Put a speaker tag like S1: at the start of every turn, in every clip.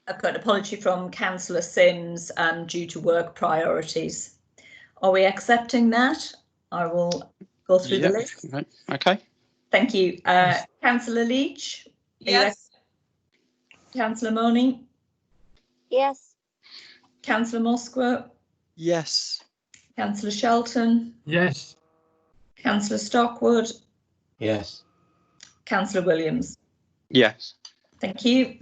S1: I've got an apology from Councillor Sims due to work priorities. Are we accepting that? I will go through the list.
S2: Okay.
S1: Thank you. Councillor Leach?
S3: Yes.
S1: Councillor Money?
S4: Yes.
S1: Councillor Moskwa?
S5: Yes.
S1: Councillor Shelton?
S6: Yes.
S1: Councillor Stockwood?
S7: Yes.
S1: Councillor Williams?
S2: Yes.
S1: Thank you.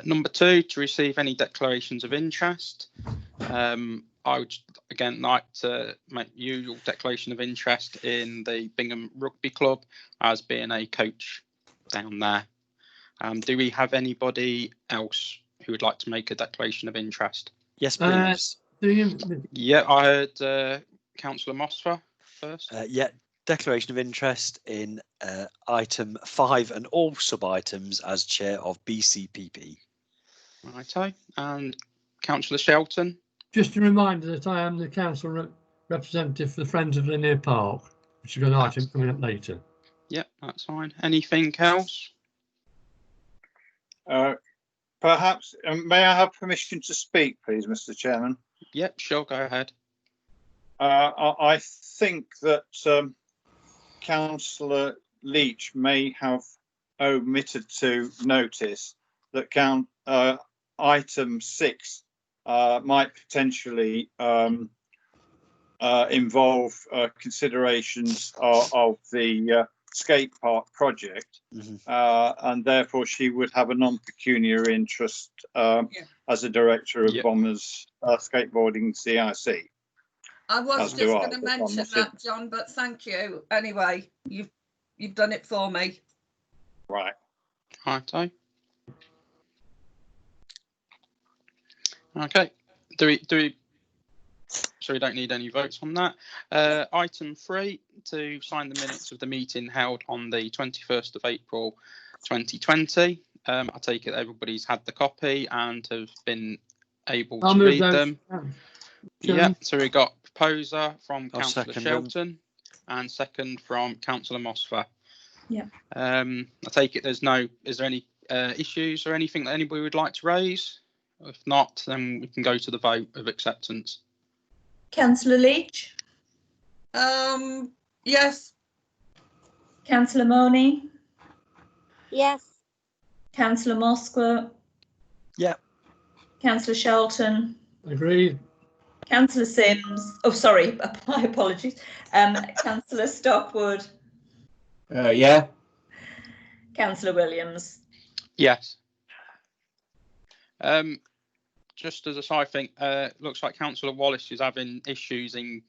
S2: Number 2, to receive any declarations of interest. I would again like to make usual declaration of interest in the Bingham Rugby Club as being a coach down there. Do we have anybody else who would like to make a declaration of interest?
S5: Yes, please.
S2: Yeah, I heard Councillor Mosfer first.
S5: Yeah, declaration of interest in item 5 and all sub-items as chair of BCPP.
S2: Righto. And Councillor Shelton.
S6: Just a reminder that I am the council representative for the Friends of Linear Park, which is an item coming up later.
S2: Yep, that's fine. Anything else?
S8: Perhaps, may I have permission to speak, please, Mr. Chairman?
S2: Yep, sure, go ahead.
S8: I think that Councillor Leach may have omitted to notice that item 6 might potentially involve considerations of the skate park project, and therefore she would have a non-pecuniary interest as a director of Bombers Skateboarding CIC.
S3: I was just going to mention that, John, but thank you anyway. You've done it for me.
S8: Right.
S2: Righto. Okay. Do we? So we don't need any votes on that. Item 3, to sign the minutes of the meeting held on the 21st of April 2020. I take it everybody's had the copy and have been able to read them. Yeah, so we got proposer from Councillor Shelton and second from Councillor Mosfer.
S1: Yeah.
S2: I take it is there any issues or anything that anybody would like to raise? If not, then we can go to the vote of acceptance.
S1: Councillor Leach?
S3: Yes.
S1: Councillor Money?
S4: Yes.
S1: Councillor Moskwa?
S5: Yeah.
S1: Councillor Shelton?
S6: Agreed.
S1: Councillor Sims? Oh, sorry, my apologies. Councillor Stockwood?
S7: Yeah.
S1: Councillor Williams?
S2: Yes. Just as a side thing, looks like Councillor Wallace is having issues in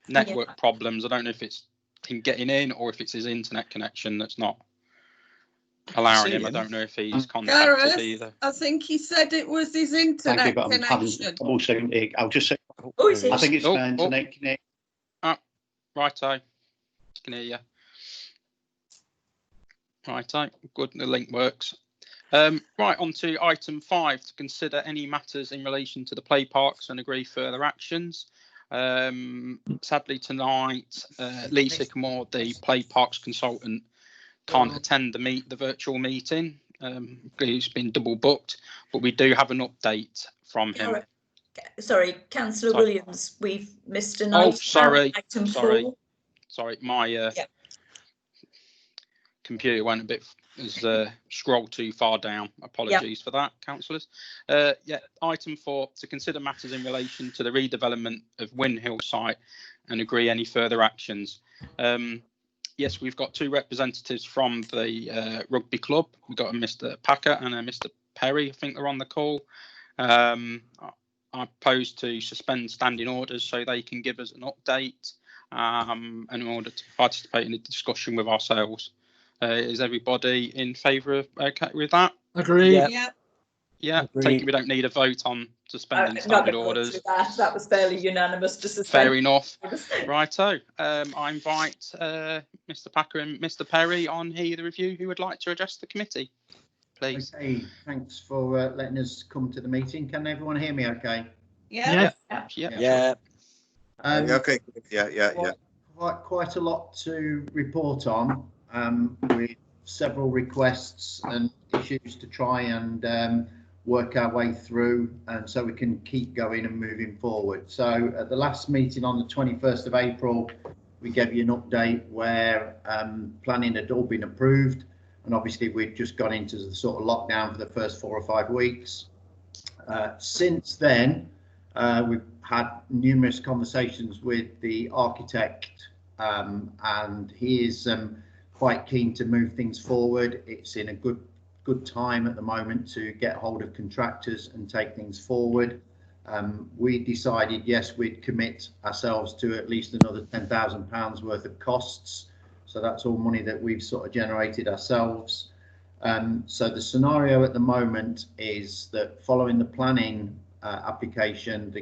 S2: network problems. I don't know if it's in getting in or if it's his internet connection that's not allowing him. I don't know if he's contacted
S3: Gareth,
S2: either.
S3: I think he said it was his internet connection.
S7: I'll just say, I think it's my internet connection.
S2: Righto. Can hear you. Righto. Good, the link works. Right, on to item 5, to consider any matters in relation to the play parks and agree further actions. Sadly tonight, Lee Sycamore, the play parks consultant, can't attend the virtual meeting. He's been double booked, but we do have an update from him.
S1: Sorry, Councillor Williams, we've missed an item. Item 4.
S2: Sorry, my computer went a bit, scrolled too far down. Apologies for that, councillors. Item 4, to consider matters in relation to the redevelopment of Windhill site and agree any further actions. Yes, we've got 2 representatives from the rugby club. We've got a Mr. Packer and a Mr. Perry. I think they're on the call. I propose to suspend standing orders so they can give us an update in order to participate in the discussion with ourselves. Is everybody in favour of with that?
S6: Agreed.
S2: Yeah. Take it we don't need a vote on suspending standing orders.
S1: That was fairly unanimous to suspend.
S2: Fair enough. Righto. I invite Mr. Packer and Mr. Perry on here the review who would like to address the committee, please.
S9: Okay, thanks for letting us come to the meeting. Can everyone hear me okay?
S3: Yeah.
S5: Yeah.
S9: Okay. Yeah. Quite a lot to report on, with several requests and issues to try and work our way through, and so we can keep going and moving forward. So at the last meeting on the 21st of April, we gave you an update where planning had all been approved, and obviously we've just gone into the sort of lockdown for the first 4 or 5 weeks. Since then, we've had numerous conversations with the architect, and he is quite keen to move things forward. It's in a good time at the moment to get hold of contractors and take things forward. We decided, yes, we'd commit ourselves to at least another £10,000 worth of costs. So that's all money that we've sort of generated ourselves. So the scenario at the moment is that following the planning application,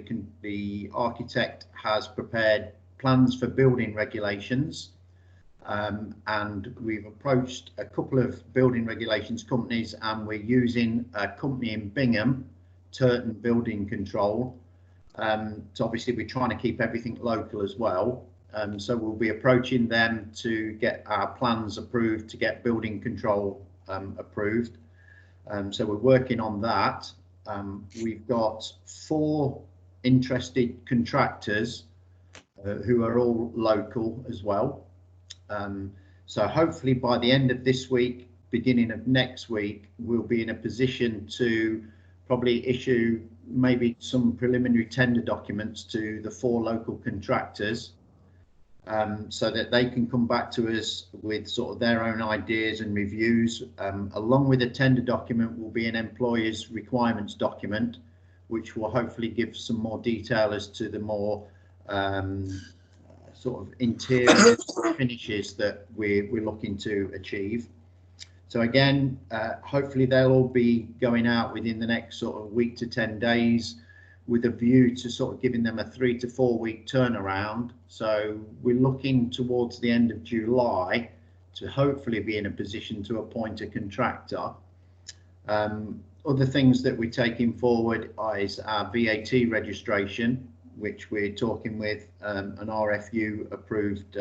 S9: the architect has prepared plans for building regulations. And we've approached a couple of building regulations companies, and we're using a company in Bingham, Turton Building Control. So obviously we're trying to keep everything local as well. So we'll be approaching them to get our plans approved, to get building control approved. So we're working on that. We've got 4 interested contractors who are all local as well. So hopefully by the end of this week, beginning of next week, we'll be in a position to probably issue maybe some preliminary tender documents to the 4 local contractors, so that they can come back to us with sort of their own ideas and reviews. Along with the tender document will be an employer's requirements document, which will hopefully give some more detail as to the more sort of interior finishes that we're looking to achieve. So again, hopefully they'll all be going out within the next sort of week to 10 days, with a view to sort of giving them a 3 to 4 week turnaround. So we're looking towards the end of July to hopefully be in a position to appoint a contractor. Other things that we're taking forward is our VAT registration, which we're talking with an RFU approved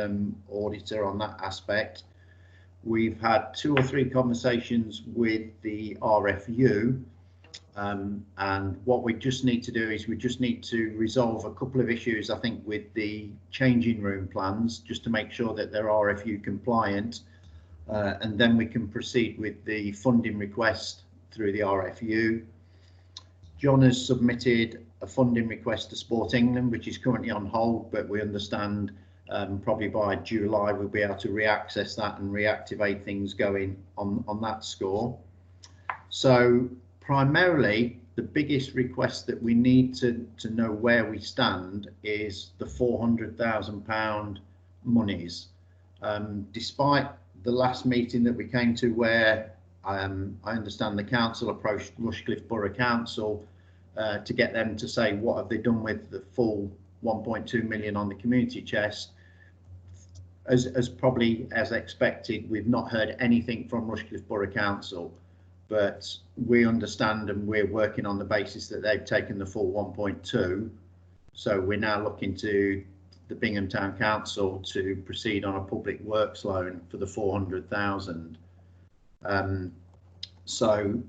S9: auditor on that aspect. We've had 2 or 3 conversations with the RFU, and what we just need to do is we just need to resolve a couple of issues, I think, with the changing room plans, just to make sure that they're RFU compliant, and then we can proceed with the funding request through the RFU. John has submitted a funding request to Sport England, which is currently on hold, but we understand probably by July we'll be able to reaccess that and reactivate things going on that score. So primarily the biggest request that we need to know where we stand is the £400,000 monies. Despite the last meeting that we came to, where I understand the council approached Rushcliffe Borough Council to get them to say what have they done with the full 1.2 million on the community chest. As probably as expected, we've not heard anything from Rushcliffe Borough Council, but we understand and we're working on the basis that they've taken the full 1.2. So we're now looking to the Bingham Town Council to proceed on a public works loan for the 400,000. So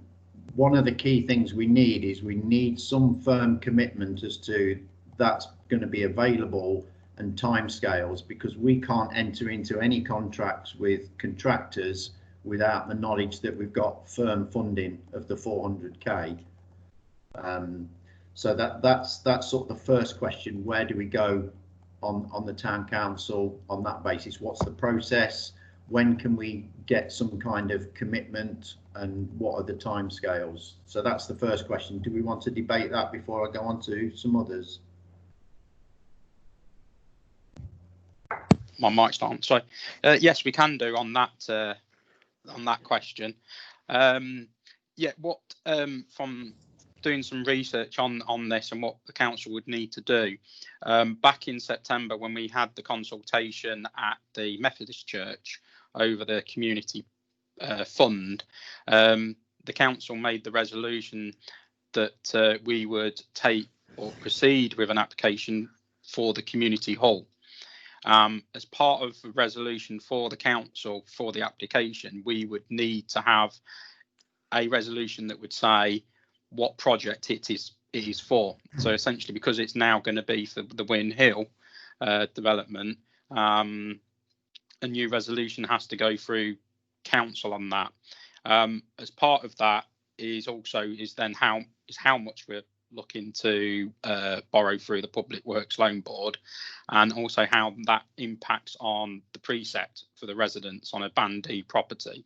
S9: one of the key things we need is we need some firm commitment as to that's going to be available and timescales, because we can't enter into any contracts with contractors without the knowledge that we've got firm funding of the 400k. So that's sort of the first question. Where do we go on the town council on that basis? What's the process? When can we get some kind of commitment, and what are the timescales? So that's the first question. Do we want to debate that before I go on to some others?
S2: My mic's on. So yes, we can do on that question. Yeah, what from doing some research on this and what the council would need to do, back in September when we had the consultation at the Methodist Church over the community fund, the council made the resolution that we would take or proceed with an application for the community hall. As part of the resolution for the council for the application, we would need to have a resolution that would say what project it is for. So essentially, because it's now going to be for the Win Hill development, a new resolution has to go through council on that. As part of that is then how much we're looking to borrow through the Public Works Loan Board, and also how that impacts on the precept for the residents on a Band D property.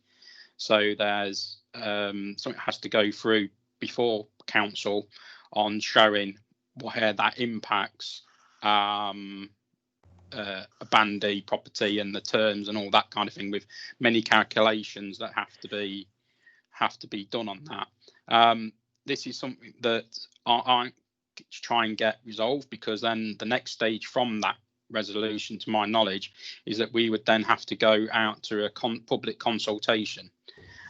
S2: So there's something has to go through before council on showing where that impacts a Band D property and the terms and all that kind of thing, with many calculations that have to be done on that. This is something that I try and get resolved, because then the next stage from that resolution, to my knowledge, is that we would then have to go out to a public consultation.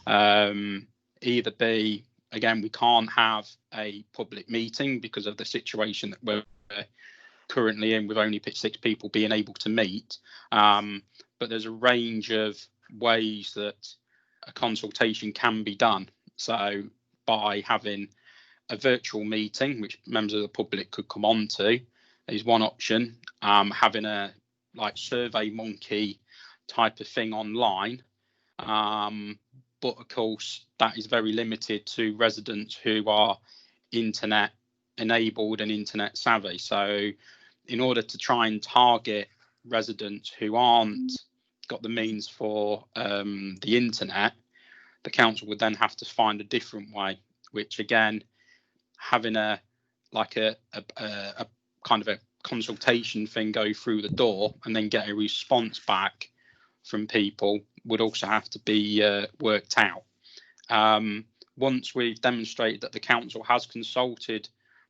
S2: Either be, again, we can't have a public meeting because of the situation that we're currently in, with only 6 people being able to meet, but there's a range of ways that a consultation can be done. So by having a virtual meeting, which members of the public could come on to, is one option. Having a Survey Monkey type of thing online, but of course that is very limited to residents who are internet enabled and internet savvy. So in order to try and target residents who aren't got the means for the internet, the council would then have to find a different way, which again, having a kind of a consultation thing go through the door and then get a response back from people would also have to be worked out. Once we've demonstrated that the council has consulted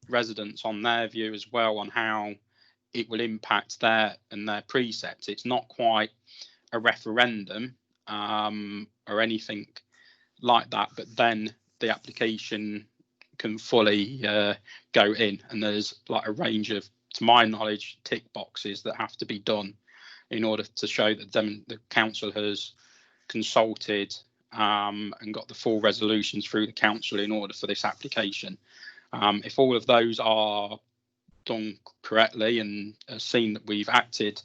S2: residents on their view as well on how it will impact their precepts, it's not quite a referendum or anything like that, but then the application can fully go in, and there's a range of, to my knowledge, tick boxes that have to be done in order to show that the council has consulted and got the full resolutions through the council in order for this application. If all of those are done correctly and seen that we've acted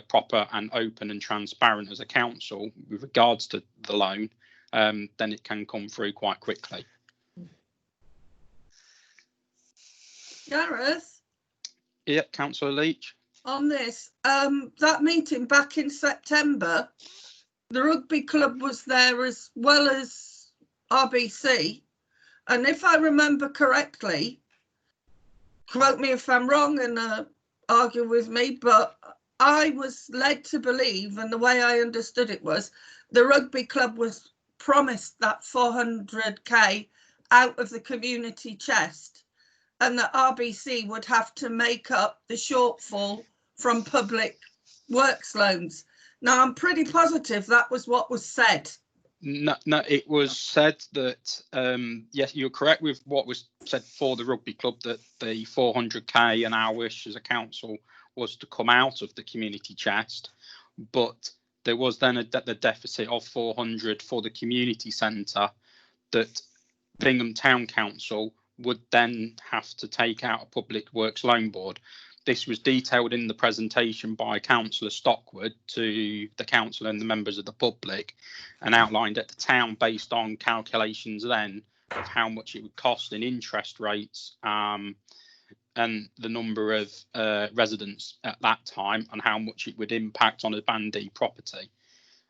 S2: proper and open and transparent as a council with regards to the loan, then it can come through quite quickly.
S3: Gareth?
S2: Yep, Councillor Leach.
S3: On this, that meeting back in September, the rugby club was there as well as RBC. And if I remember correctly, quote me if I'm wrong and argue with me, but I was led to believe, and the way I understood it was, the rugby club was promised that 400k out of the community chest, and the RBC would have to make up the shortfall from public works loans. Now, I'm pretty positive that was what was said.
S2: No, it was said that, yes, you're correct with what was said for the rugby club, that the 400k and our wish as a council was to come out of the community chest, but there was then the deficit of 400 for the community centre that Bingham Town Council would then have to take out a Public Works Loan Board. This was detailed in the presentation by Councillor Stockwood to the council and the members of the public, and outlined at the town based on calculations then of how much it would cost in interest rates and the number of residents at that time, and how much it would impact on a Band D property.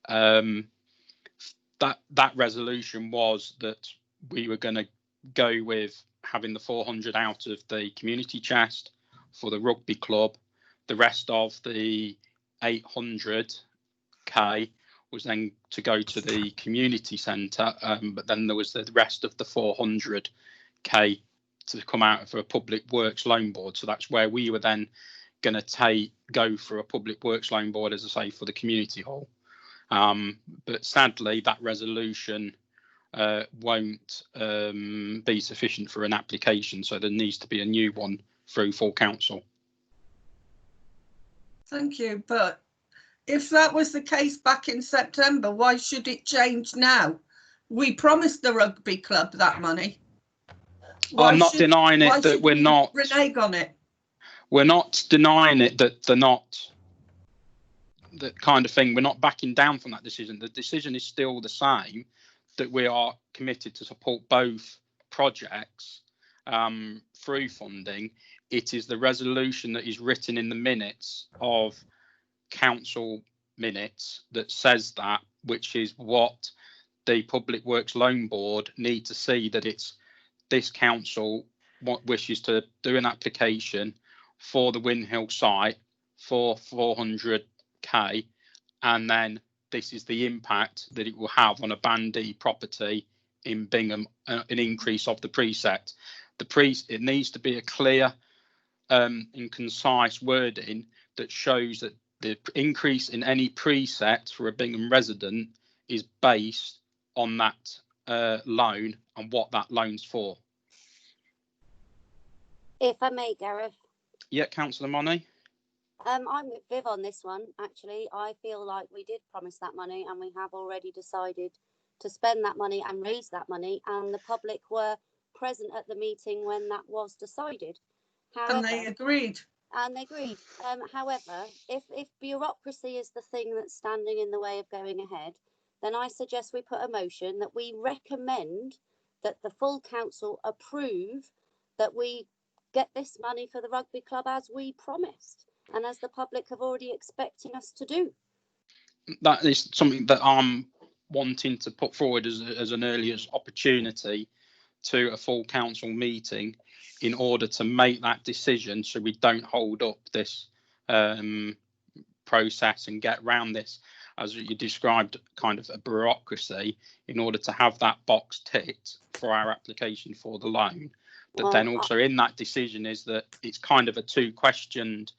S2: That resolution was that we were going to go with having the 400 out of the community chest for the rugby club. The rest of the 800k was then to go to the community centre, but then there was the rest of the 400k to come out for a Public Works Loan Board. So that's where we were then going to go for a Public Works Loan Board, as I say, for the community hall. But sadly, that resolution won't be sufficient for an application, so there needs to be a new one through full council.
S3: Thank you, but if that was the case back in September, why should it change now? We promised the rugby club that money.
S2: I'm not denying it that we're not
S3: renege on it.
S2: We're not denying it that they're not that kind of thing. We're not backing down from that decision. The decision is still the same, that we are committed to support both projects through funding. It is the resolution that is written in the minutes of council minutes that says that, which is what the Public Works Loan Board need to see, that it's this council what wishes to do an application for the Windhill site for 400k, and then this is the impact that it will have on a Band D property in Bingham, an increase of the preset. It needs to be a clear and concise wording that shows that the increase in any preset for a Bingham resident is based on that loan and what that loan's for.
S4: If I may, Gareth.
S2: Yeah, Councillor Money.
S4: I'm with Viv on this one, actually. I feel like we did promise that money and we have already decided to spend that money and raise that money, and the public were present at the meeting when that was decided. However,
S3: and they agreed.
S4: However, if bureaucracy is the thing that's standing in the way of going ahead, then I suggest we put a motion that we recommend that the full council approve that we get this money for the rugby club as we promised and as the public have already expecting us to do.
S2: That is something that I'm wanting to put forward as an earliest opportunity to a full council meeting in order to make that decision, so we don't hold up this process and get around this, as you described, kind of a bureaucracy, in order to have that box ticked for our application for the loan. But then also in that decision is that it's kind of a two-questioned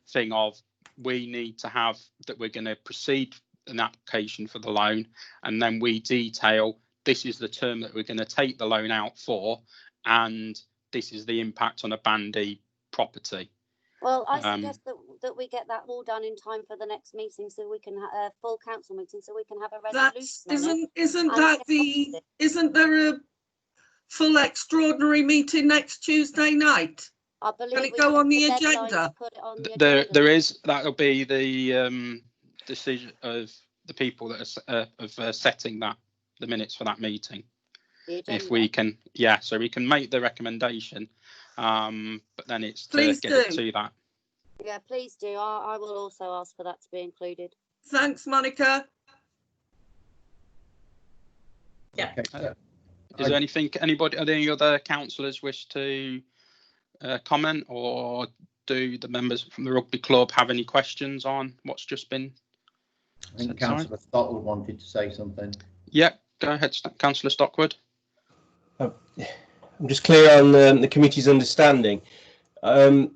S2: thing of, we need to have that we're going to proceed an application for the loan, and then we detail this is the term that we're going to take the loan out for, and this is the impact on a Band D property.
S4: Well, I suggest that we get that all done in time for the next meeting, so we can have a full council meeting, so we can have a resolution.
S3: Isn't there a full extraordinary meeting next Tuesday night?
S4: I believe.
S3: Can it go on the agenda?
S2: There is. That'll be the decision of the people that are of setting the minutes for that meeting. If we can, so we can make the recommendation, but then it's to get it to that.
S4: Yeah, please do. I will also ask for that to be included.
S3: Thanks, Monica.
S1: Yeah.
S2: Is there anything? Are there any other councillors wish to comment, or do the members from the rugby club have any questions on what's just been?
S9: I think Councillor Stockwood wanted to say something.
S2: Yeah, go ahead, Councillor Stockwood.
S10: I'm just clear on the committee's understanding. The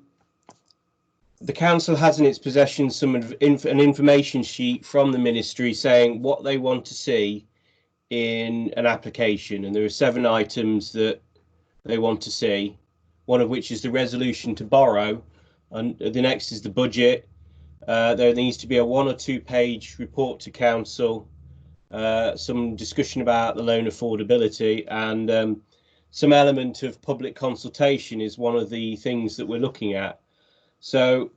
S10: council has in its possession an information sheet from the ministry saying what they want to see in an application, and there are 7 items that they want to see, one of which is the resolution to borrow, and the next is the budget. There needs to be a 1 or 2 page report to council, some discussion about the loan affordability, and some element of public consultation is one of the things that we're looking at. So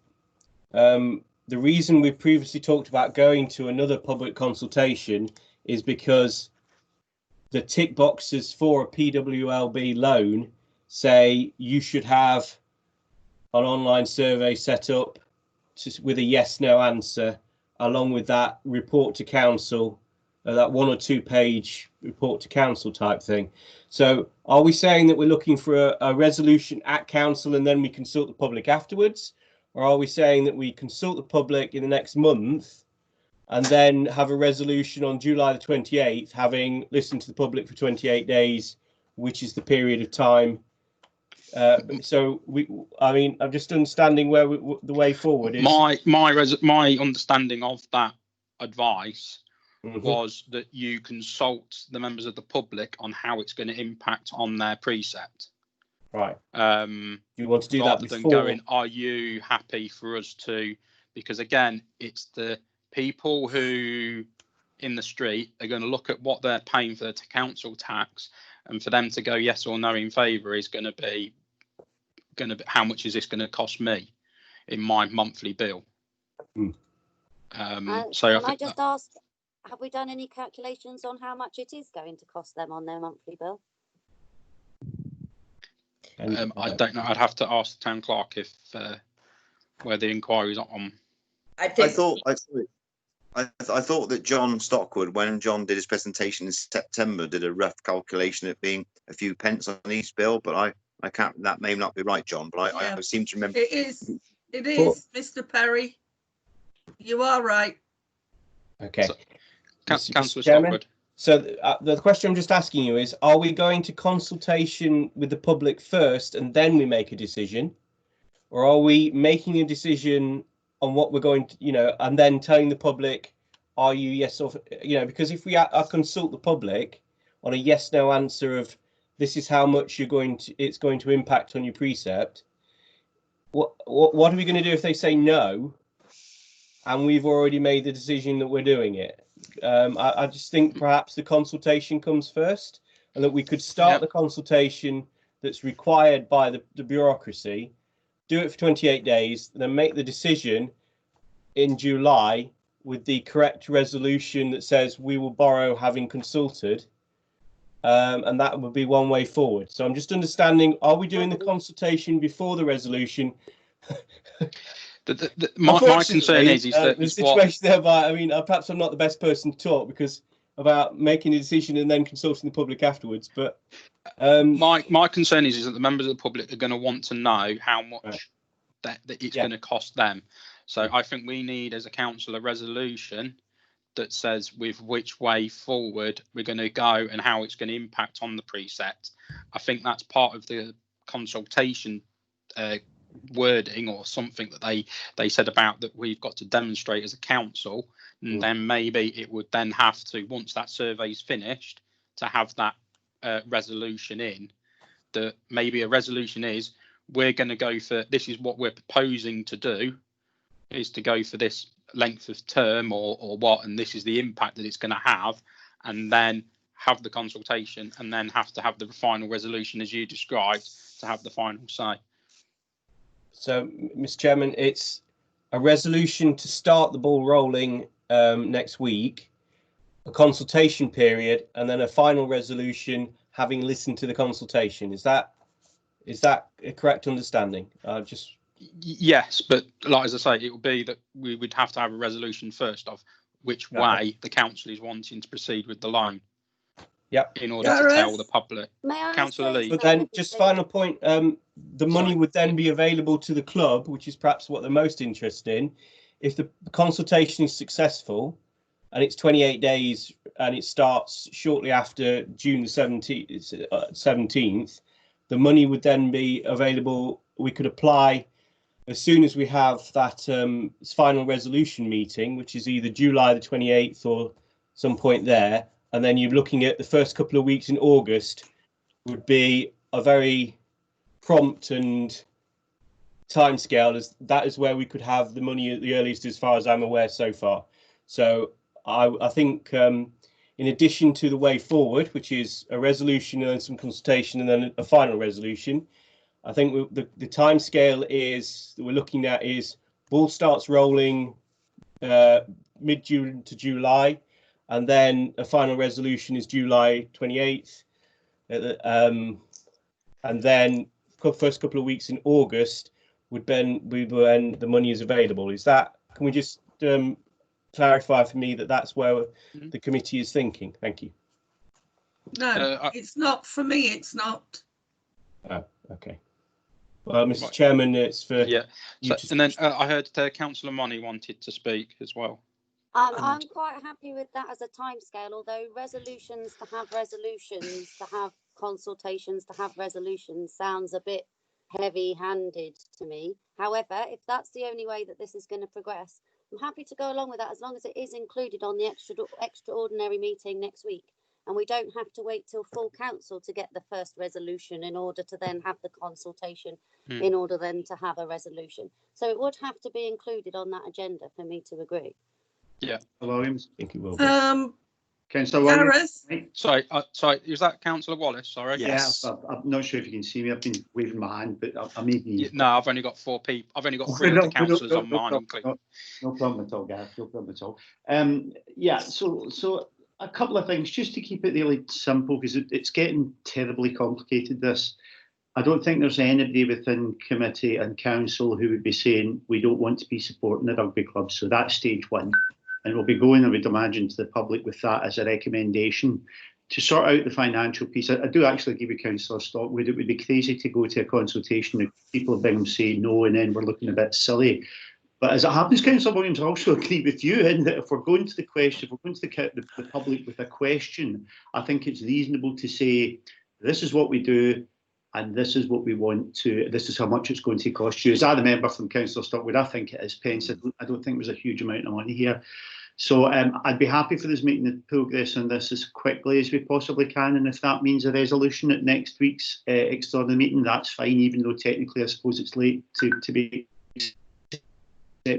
S10: the reason we've previously talked about going to another public consultation is because the tick boxes for a PWLB loan say you should have an online survey set up with a yes/no answer, along with that report to council, that 1 or 2 page report to council type thing. So are we saying that we're looking for a resolution at council and then we consult the public afterwards? Or are we saying that we consult the public in the next month and then have a resolution on July the 28th, having listened to the public for 28 days, which is the period of time? I'm just understanding where the way forward is.
S2: My understanding of that advice was that you consult the members of the public on how it's going to impact on their precept.
S10: Right. You want to do that before?
S2: Rather than going, are you happy for us to? Because again, it's the people who in the street are going to look at what they're paying for the council tax, and for them to go yes or no in favour is going to be how much is this going to cost me in my monthly bill.
S4: So can I just ask, have we done any calculations on how much it is going to cost them on their monthly bill?
S2: I don't know. I'd have to ask the town clerk if where the inquiry's on.
S11: I thought that John Stockwood, when John did his presentation in September, did a rough calculation of it being a few pence on each bill, but I can't. That may not be right, John. But I seem to remember
S3: it is, Mr. Perry. You are right.
S10: Okay.
S2: So, Councillor Stockwood.
S10: So the question I'm just asking you is, are we going to consultation with the public first and then we make a decision? Or are we making a decision on what we're going to, and then telling the public, are you yes or, because if we consult the public on a yes, no answer of this is how much it's going to impact on your precept, what are we going to do if they say no and we've already made the decision that we're doing it? I just think perhaps the consultation comes first, and that we could start the consultation that's required by the bureaucracy, do it for 28 days, then make the decision in July with the correct resolution that says we will borrow having consulted, and that would be one way forward. So I'm just understanding, are we doing the consultation before the resolution?
S2: My concern is that
S10: the situation thereby. I mean, perhaps I'm not the best person to talk because about making a decision and then consulting the public afterwards. But
S2: my concern is that the members of the public are going to want to know how much that it's going to cost them. So I think we need, as a council, a resolution that says with which way forward we're going to go and how it's going to impact on the precept. I think that's part of the consultation wording or something that they said about that we've got to demonstrate as a council, and then maybe it would then have to, once that survey's finished, to have that resolution in, that maybe a resolution is we're going to go for, this is what we're proposing to do, is to go for this length of term or what, and this is the impact that it's going to have, and then have the consultation and then have to have the final resolution as you described to have the final say.
S10: So, Mr. Chairman, it's a resolution to start the ball rolling next week, a consultation period, and then a final resolution having listened to the consultation. Is that a correct understanding?
S2: Yes, but like as I say, it would be that we would have to have a resolution first of which way the council is wanting to proceed with the loan.
S10: Yep.
S2: In order to tell the public.
S4: Councillor
S2: Lee.
S10: But then, just final point, the money would then be available to the club, which is perhaps what they're most interested in. If the consultation is successful and it's 28 days and it starts shortly after June the 17th, the money would then be available. We could apply as soon as we have that final resolution meeting, which is either July the 28th or some point there. And then you're looking at the first couple of weeks in August would be a very prompt and timescale, as that is where we could have the money at the earliest, as far as I'm aware so far. So I think in addition to the way forward, which is a resolution and some consultation and then a final resolution, I think the timescale is that we're looking at is ball starts rolling mid-June to July. And then a final resolution is July 28th. And then first couple of weeks in August would be when the money is available. Is that, can we just clarify for me that that's where the committee is thinking? Thank you.
S3: No, it's not. For me, it's not.
S10: Oh, okay. Well, Mr. Chairman, it's for
S2: you. And then I heard Councillor Money wanted to speak as well.
S4: I'm quite happy with that as a timescale, although resolutions to have consultations to have resolutions sounds a bit heavy-handed to me. However, if that's the only way that this is going to progress, I'm happy to go along with that as long as it is included on the extraordinary meeting next week. And we don't have to wait till full council to get the first resolution in order to then have the consultation, in order then to have a resolution. So it would have to be included on that agenda for me to agree.
S2: Yeah.
S7: Williams.
S10: I think it will be.
S7: Councillor Williams.
S3: Gareth?
S2: Sorry, is that Councillor Wallace? Sorry.
S5: Yes.
S7: Yeah, I'm not sure if you can see me. I've been waving my hand, but I may be.
S2: No, I've only got 4 people. I've only got 3 of the councillors on mine.
S7: No problem at all, Gareth. No problem at all. Yeah. So a couple of things just to keep it really simple, because it's getting terribly complicated. This. I don't think there's anybody within committee and council who would be saying we don't want to be supporting the rugby club. So that's stage one. And we'll be going, I would imagine, to the public with that as a recommendation to sort out the financial piece. I do actually give you Councillor Stockwood. It would be crazy to go to a consultation if people of Bingham say no and then we're looking a bit silly. But as it happens, Councillor Williams, I also agree with you in that if we're going to the question, if we're going to the public with a question, I think it's reasonable to say, this is what we do, and this is what we want to, this is how much it's going to cost you. As I remember from Councillor Stockwood, I think it is pence. I don't think there's a huge amount of money here. So I'd be happy for us making the progress on this as quickly as we possibly can. And if that means a resolution at next week's extraordinary meeting, that's fine, even though technically I suppose it's late to be.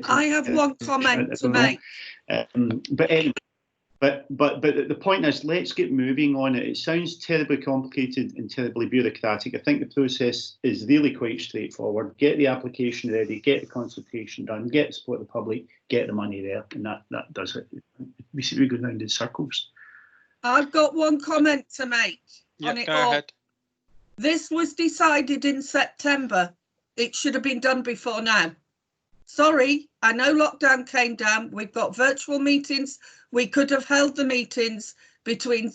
S3: I have one comment to make.
S7: But anyway. But the point is, let's get moving on it. It sounds terribly complicated and terribly bureaucratic. I think the process is really quite straightforward. Get the application ready, get the consultation done, get the support of the public, get the money there, and that does it. We seem to be going round in circles.
S3: I've got one comment to make on it
S2: go
S3: all.
S2: ahead.
S3: This was decided in September. It should have been done before now. Sorry, I know lockdown came down. We've got virtual meetings. We could have held the meetings between.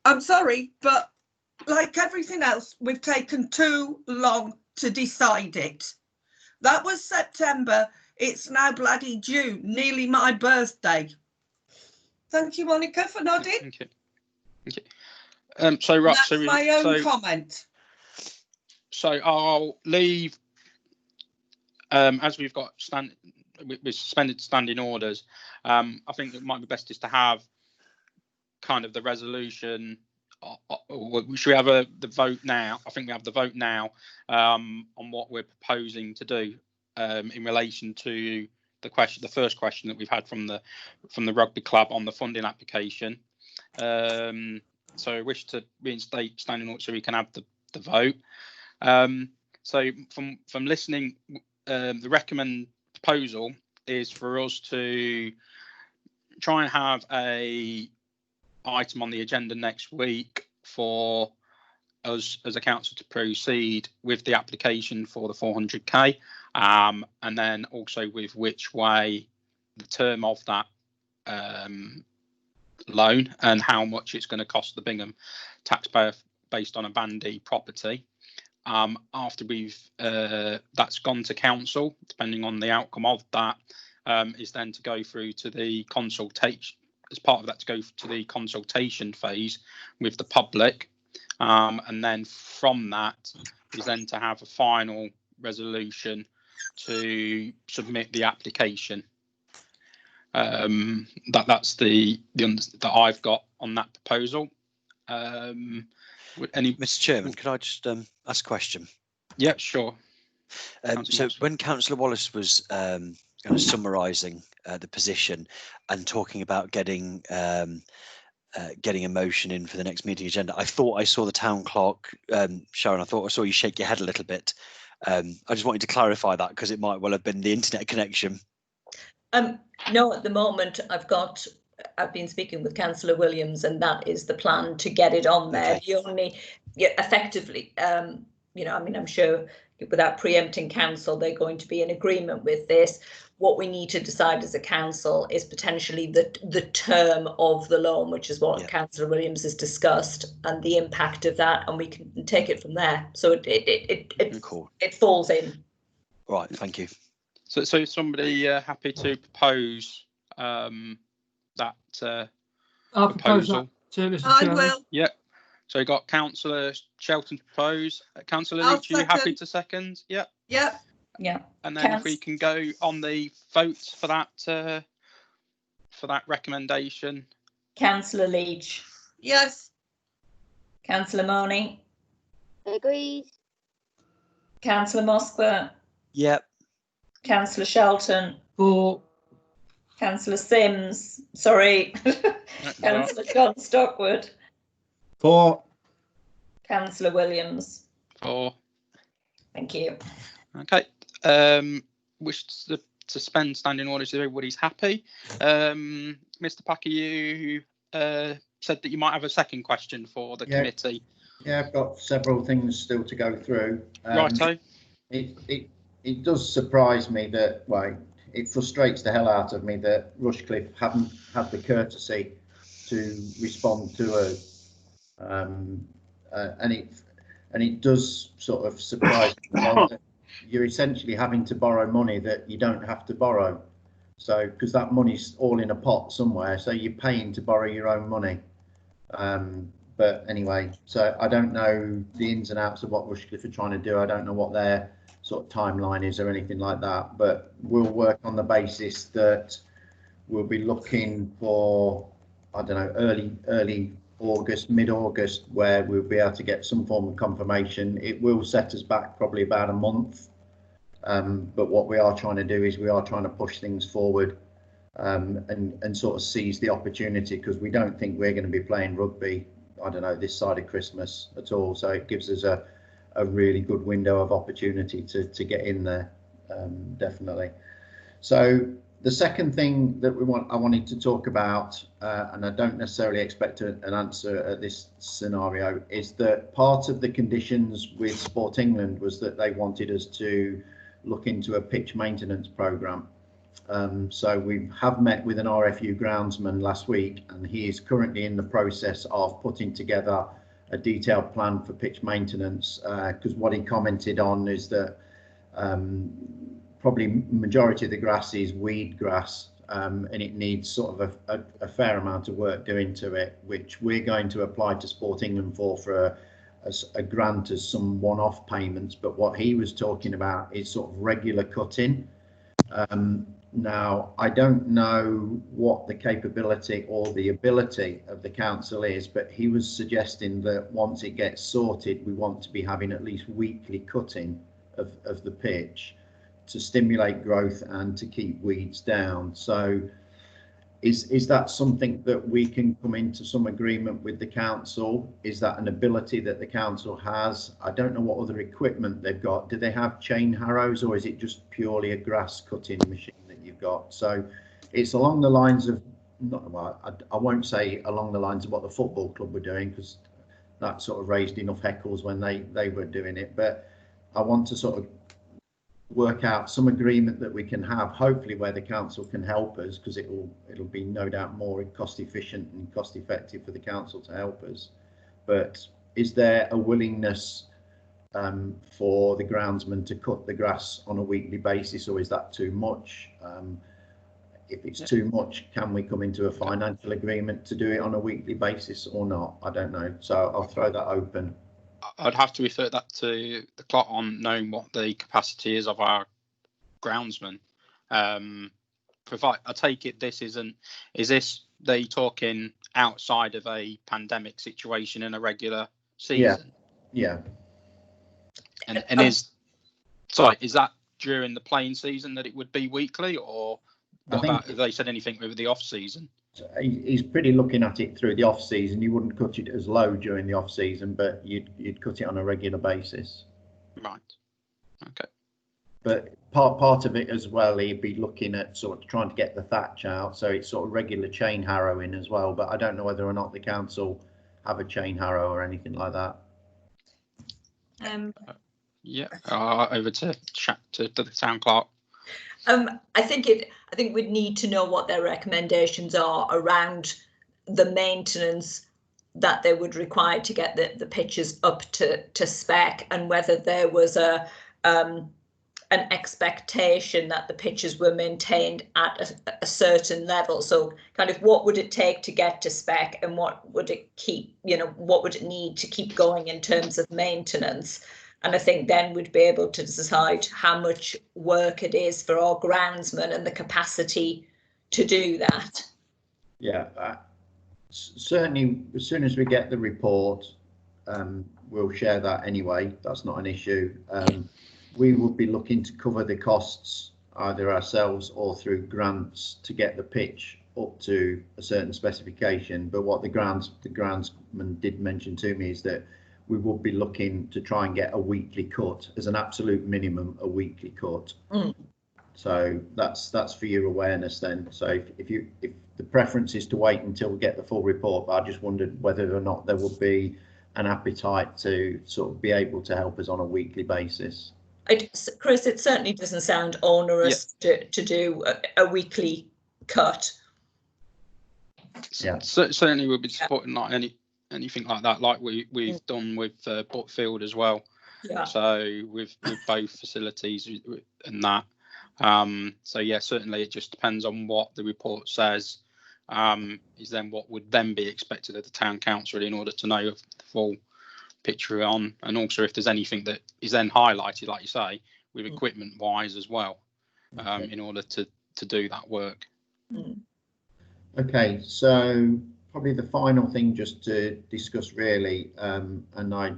S3: I'm sorry, but like everything else, we've taken too long to decide it. That was September. It's now bloody June, nearly my birthday. Thank you, Monica, for nodding.
S2: Thank you. Thank you.
S3: That's my own comment.
S2: So I'll leave. As we've got we suspended standing orders, I think it might be best just to have kind of the resolution. Should we have the vote now? I think we have the vote now on what we're proposing to do in relation to the first question that we've had from the rugby club on the funding application. So I wish to reinstate standing orders so we can have the vote. So from listening. The recommend proposal is for us to try and have a item on the agenda next week for us as a council to proceed with the application for the 400k, and then also with which way the term of that loan and how much it's going to cost the Bingham taxpayer based on a Band D property. After we've that's gone to council, depending on the outcome of that, is then to go through to the consultation. As part of that, to go to the consultation phase with the public, and then from that is then to have a final resolution to submit the application. That's the that I've got on that proposal.
S5: Mr. Chairman, can I just ask a question?
S2: Yeah, sure.
S5: So when Councillor Wallace was kind of summarising the position and talking about getting a motion in for the next meeting agenda, I thought I saw the town clerk, Sharon. I thought I saw you shake your head a little bit. I just wanted to clarify that because it might well have been the internet connection.
S1: No, at the moment I've been speaking with Councillor Williams, and that is the plan, to get it on there. Okay. The only, effectively, I mean, I'm sure without preempting council, they're going to be in agreement with this. What we need to decide as a council is potentially the term of the loan, which is what Councillor Williams has discussed, and the impact of that, and we can take it from there. So it falls in.
S5: Right, thank you.
S2: So somebody happy to propose that
S6: I'll propose that, Mr. Chairman.
S3: I will.
S2: Yeah. So you got Councillor Shelton to propose. Councillor Leach, are you happy to second? Yeah.
S3: Yeah.
S1: Yeah.
S2: And then if we can go on the votes for that recommendation.
S1: Councillor Leach.
S3: Yes.
S1: Councillor Money.
S4: Agreed.
S1: Councillor Moskva.
S5: Yep.
S1: Councillor Shelton.
S6: For.
S1: Councillor Sims, sorry. Councillor John Stockwood.
S9: 4.
S1: Councillor Williams.
S2: 4.
S1: Thank you.
S2: Okay. Wish to suspend standing orders if everybody's happy. Mr. Packer, you said that you might have a second question for the committee.
S9: Yeah, I've got several things still to go through.
S2: Righto.
S9: It does surprise me that, well, it frustrates the hell out of me that Rushcliffe haven't had the courtesy to respond to us, and it does sort of surprise me that you're essentially having to borrow money that you don't have to borrow. So, because that money's all in a pot somewhere, so you're paying to borrow your own money. But anyway, so I don't know the ins and outs of what Rushcliffe are trying to do. I don't know what their sort of timeline is or anything like that, but we'll work on the basis that we'll be looking for, I don't know, early August, mid-August, where we'll be able to get some form of confirmation. It will set us back probably about a month, but what we are trying to do is we are trying to push things forward, and sort of seize the opportunity, because we don't think we're going to be playing rugby, I don't know, this side of Christmas at all. So it gives us a really good window of opportunity to get in there, definitely. So the second thing that I wanted to talk about, and I don't necessarily expect an answer at this scenario, is that part of the conditions with Sport England was that they wanted us to look into a pitch maintenance programme. So we have met with an RFU groundsman last week, and he is currently in the process of putting together a detailed plan for pitch maintenance, because what he commented on is that probably majority of the grass is weed grass, and it needs sort of a fair amount of work doing to it, which we're going to apply to Sport England for a grant as some one-off payments. But what he was talking about is sort of regular cutting. Now, I don't know what the capability or the ability of the council is, but he was suggesting that once it gets sorted, we want to be having at least weekly cutting of the pitch to stimulate growth and to keep weeds down. So is that something that we can come into some agreement with the council? Is that an ability that the council has? I don't know what other equipment they've got. Do they have chain harrows, or is it just purely a grass cutting machine that you've got? So it's along the lines of, well, I won't say along the lines of what the football club were doing, because that sort of raised enough heckles when they were doing it. But I want to sort of work out some agreement that we can have, hopefully where the council can help us, because it'll be no doubt more cost efficient and cost effective for the council to help us. But is there a willingness for the groundsman to cut the grass on a weekly basis, or is that too much? If it's too much, can we come into a financial agreement to do it on a weekly basis or not? I don't know, so I'll throw that open.
S2: I'd have to refer that to the clock on knowing what the capacity is of our groundsman. I take it is this they talking outside of a pandemic situation in a regular season?
S9: Yeah.
S2: And is that during the playing season that it would be weekly, or what about, have they said anything over the off season?
S9: He's pretty looking at it through the off season. You wouldn't cut it as low during the off season, but you'd cut it on a regular basis.
S2: Right. Okay.
S9: But part of it as well, he'd be looking at sort of trying to get the thatch out, so it's sort of regular chain harrowing as well. But I don't know whether or not the council have a chain harrow or anything like that.
S2: Over to chat to the town clerk.
S1: I think we'd need to know what their recommendations are around the maintenance that they would require to get the pitches up to spec, and whether there was an expectation that the pitches were maintained at a certain level. So kind of what would it take to get to spec, and what would it what would it need to keep going in terms of maintenance? And I think then we'd be able to decide how much work it is for our groundsmen and the capacity to do that.
S9: Yeah, certainly as soon as we get the report, we'll share that anyway. That's not an issue. We would be looking to cover the costs either ourselves or through grants to get the pitch up to a certain specification. But what the groundsman did mention to me is that we will be looking to try and get a weekly cut as an absolute minimum, a weekly cut. So that's for your awareness then. So if the preference is to wait until we get the full report, but I just wondered whether or not there would be an appetite to sort of be able to help us on a weekly basis.
S1: Chris, it certainly doesn't sound onerous to do a weekly cut.
S9: Yeah,
S2: certainly we'll be supporting like anything like that, like we've done with Butfield as well.
S1: Yeah.
S2: So with both facilities and that. So yeah, certainly it just depends on what the report says. Is then what would then be expected of the town council in order to know the full picture on, and also if there's anything that is then highlighted, like you say, with equipment wise as well, in order to do that work.
S9: Okay, so probably the final thing just to discuss really, and I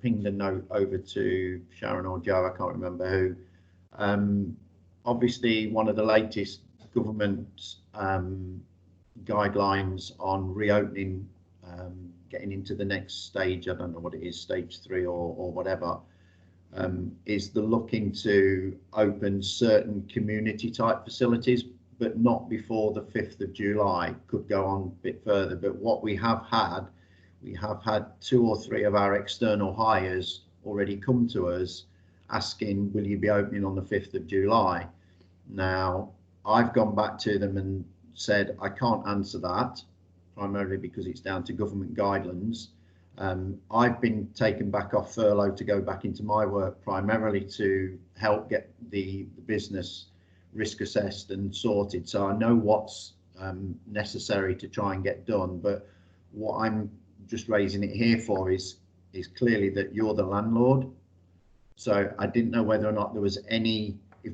S9: pinged a note over to Sharon or Joe, I can't remember who. Obviously, one of the latest government guidelines on reopening, getting into the next stage, I don't know what it is, stage 3 or whatever, is the looking to open certain community type facilities, but not before the 5th of July, could go on a bit further. But what we have had 2 or 3 of our external hires already come to us asking, will you be opening on the 5th of July? Now, I've gone back to them and said, I can't answer that, primarily because it's down to government guidelines. I've been taken back off furlough to go back into my work, primarily to help get the business risk assessed and sorted. So I know what's necessary to try and get done, but what I'm just raising it here for is clearly that you're the landlord. So I didn't know whether or not there was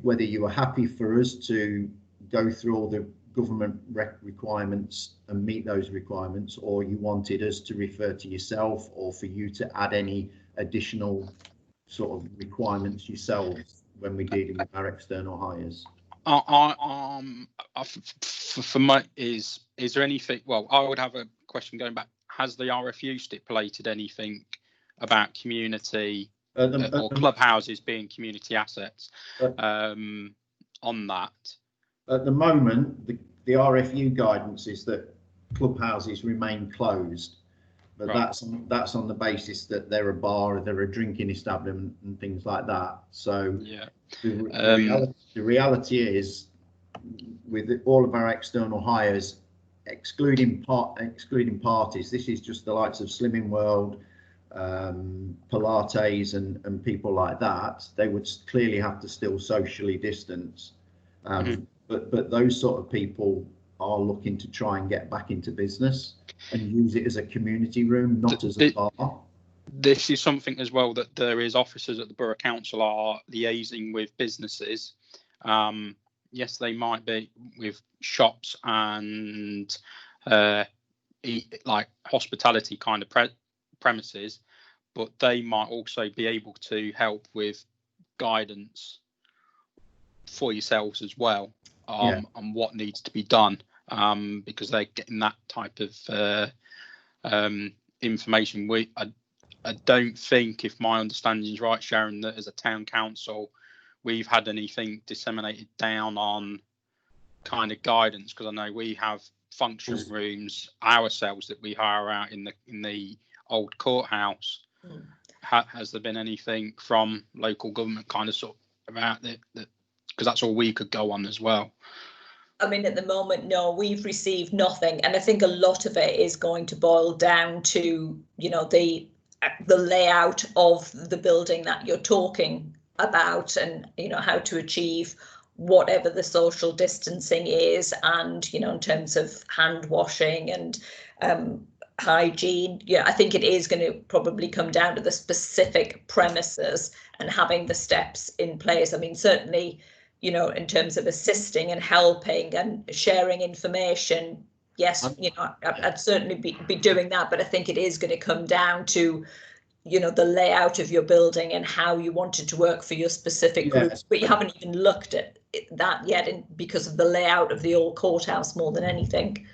S9: whether you were happy for us to go through all the government requirements and meet those requirements, or you wanted us to refer to yourself, or for you to add any additional sort of requirements yourselves when we're dealing with our external hires.
S2: For my is there anything? Well, I would have a question going back. Has the RFU stipulated anything about community or clubhouses being community assets on that?
S9: At the moment, the RFU guidance is that clubhouses remain closed, but right. that's on the basis that they're a bar, they're a drinking establishment and things like that. So yeah, the reality is, with all of our external hires, excluding parties, this is just the likes of Slimming World, Pilates and people like that. They would clearly have to still socially distance. But those sort of people are looking to try and get back into business and use it as a community room, not as a bar.
S2: This is something as well that there is officers at the Borough Council are liaising with businesses. Yes, they might be with shops and like hospitality kind of premises, but they might also be able to help with guidance for yourselves as well on what needs to be done, because they're getting that type of information. I don't think, if my understanding is right, Sharon, that as a town council we've had anything disseminated down on kind of guidance, because I know we have function rooms ourselves that we hire out in the old courthouse. Has there been anything from local government kind of sort of about that? Because that's all we could go on as well.
S1: I mean, at the moment, no, we've received nothing, and I think a lot of it is going to boil down to, you know, the layout of the building that you're talking about, and you know, how to achieve whatever the social distancing is, and you know, in terms of hand washing and hygiene. Yeah, I think it is going to probably come down to the specific premises and having the steps in place. I mean, certainly, you know, in terms of assisting and helping and sharing information, yes, you know, I'd certainly be doing that, but I think it is going to come down to, you know, the layout of your building and how you want it to work for your specific groups, but you haven't even looked at that yet because of the layout of the old courthouse more than anything.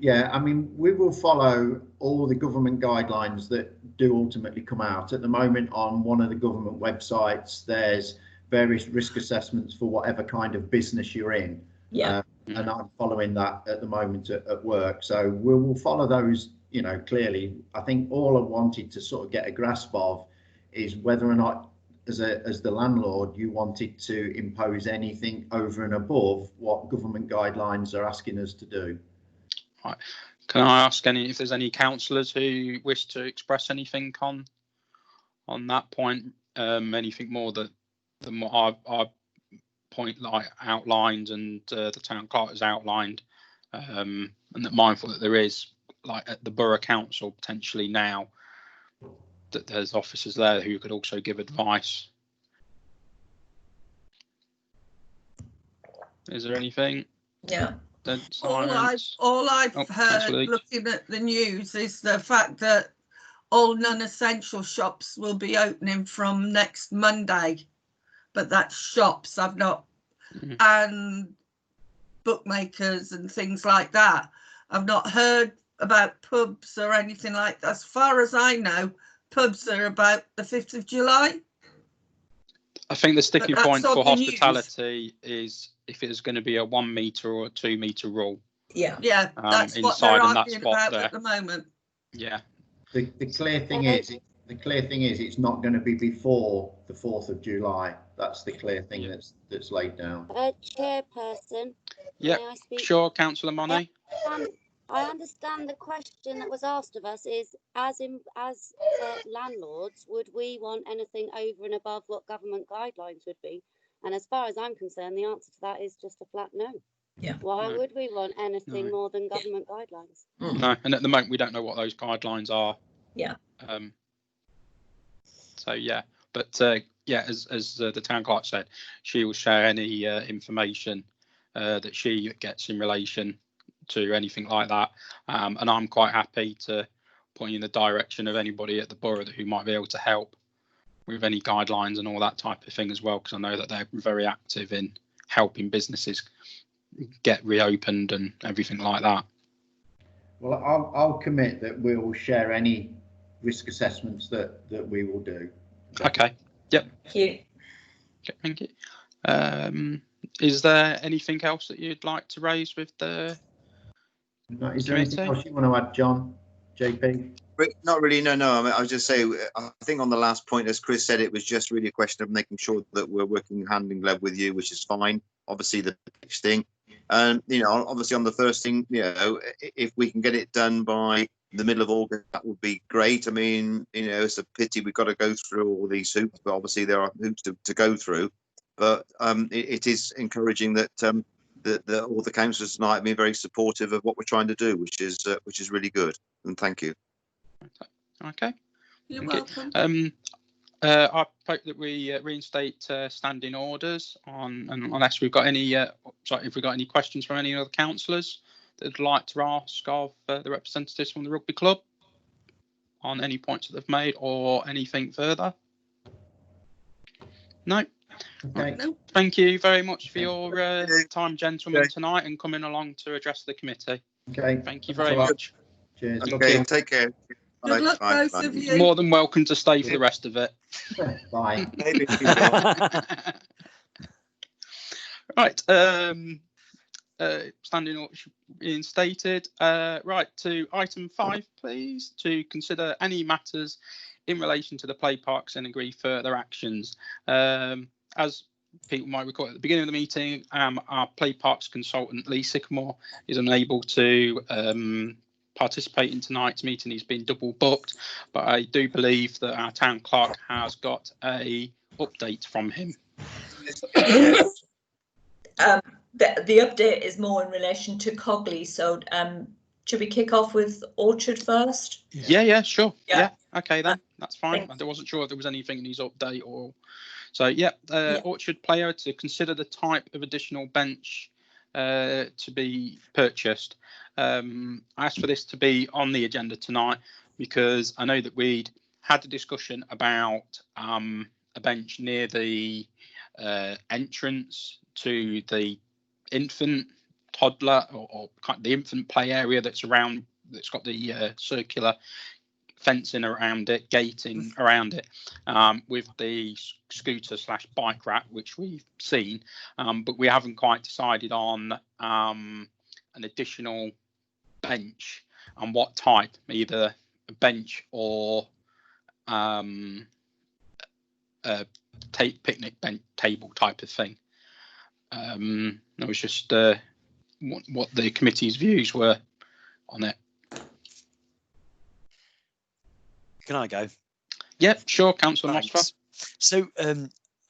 S9: Yeah, I mean, we will follow all the government guidelines that do ultimately come out. At the moment, on one of the government websites, there's various risk assessments for whatever kind of business you're in.
S1: Yeah.
S9: And I'm following that at the moment at work. So we will follow those, you know, clearly. I think all I wanted to sort of get a grasp of is whether or not, as the landlord, you wanted to impose anything over and above what government guidelines are asking us to do.
S2: Right. Can I ask if there's any councillors who wish to express anything on that point? Anything more than what I've outlined and the town clerk has outlined, and that mindful that there is, like at the borough council potentially now, that there's officers there who could also give advice. Is there anything?
S1: Yeah.
S3: All I've heard looking at the news is the fact that all non-essential shops will be opening from next Monday, but that's shops. I've not, and bookmakers and things like that. I've not heard about pubs or anything like that. As far as I know, pubs are about the 5th of July.
S2: I think the sticking point for hospitality is if it's going to be a 1 metre or a 2 metre rule.
S3: Yeah, that's what they're arguing about at the moment.
S2: Yeah.
S9: The clear thing is, it's not going to be before the 4th of July. That's the clear thing that's laid down.
S4: Chairperson.
S2: Yeah, sure, Councillor Money.
S4: I understand the question that was asked of us is, as landlords, would we want anything over and above what government guidelines would be? And as far as I'm concerned, the answer to that is just a flat no.
S1: Yeah.
S4: Why would we want anything more than government guidelines?
S2: No, and at the moment we don't know what those guidelines are.
S1: Yeah.
S2: So yeah, but yeah, as the town clerk said, she will share any information that she gets in relation to anything like that, and I'm quite happy to point you in the direction of anybody at the borough who might be able to help with any guidelines and all that type of thing as well, because I know that they're very active in helping businesses get reopened and everything like that.
S9: Well, I'll commit that we'll share any risk assessments that we will do.
S2: Okay. Yep.
S1: Thank you.
S2: Okay, thank you. Is there anything else that you'd like to raise with the
S9: Is there anything else you want to add, John? JP?
S11: Not really, no. I mean, I was just saying, I think on the last point, as Chris said, it was just really a question of making sure that we're working hand in glove with you, which is fine. Obviously, the next thing, and obviously on the first thing, if we can get it done by the middle of August, that would be great. I mean, it's a pity we've got to go through all these hoops, but obviously there are hoops to go through. But it is encouraging that all the councillors tonight have been very supportive of what we're trying to do, which is really good. And thank you.
S2: Okay.
S3: You're welcome.
S2: I hope that we reinstate standing orders unless we've got any. If we've got any questions from any other councillors that'd like to ask of the representatives from the rugby club on any points that they've made or anything further. No.
S9: Okay.
S2: Right. Thank you very much for your time, gentlemen, tonight and coming along to address the committee.
S9: Okay.
S2: Thank you very much.
S9: Cheers.
S11: Okay, take care.
S3: Good luck, both of you.
S2: More than welcome to stay for the rest of it.
S9: Bye.
S2: Right. Standing order being stated. Right, to item 5, please, to consider any matters in relation to the play parks and agree further actions. As people might recall at the beginning of the meeting, our play parks consultant Lee Sycamore is unable to participate in tonight's meeting. He's been double booked, but I do believe that our town clerk has got a update from him.
S1: The update is more in relation to Cogley, so should we kick off with Orchard first?
S2: Yeah, sure. Yeah, okay then, that's fine. I wasn't sure if there was anything in his update or so. Orchard player to consider the type of additional bench to be purchased. I asked for this to be on the agenda tonight because I know that we'd had a discussion about a bench near the entrance to the infant, toddler, or kind of the infant play area that's around, that's got the circular fencing around it, gating around it, with the scooter / bike rack, which we've seen, but we haven't quite decided on an additional bench and what type, either a bench or a picnic bench table type of thing. That was just what the committee's views were on it.
S5: Can I go?
S2: Yeah, sure, Councillor Mossfer.
S5: So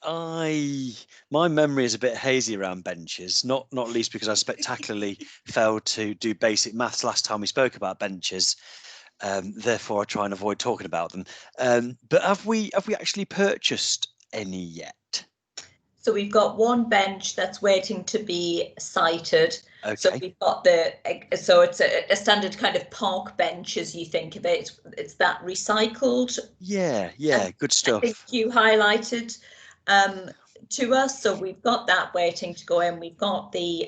S5: my memory is a bit hazy around benches, not least because I spectacularly failed to do basic maths last time we spoke about benches. Therefore, I try and avoid talking about them. But have we actually purchased any yet?
S1: So we've got one bench that's waiting to be sited.
S5: Okay.
S1: So we've got so it's a standard kind of park bench, as you think of it. It's that recycled.
S5: Yeah, good stuff.
S1: I think you highlighted to us. So we've got that waiting to go in. We've got the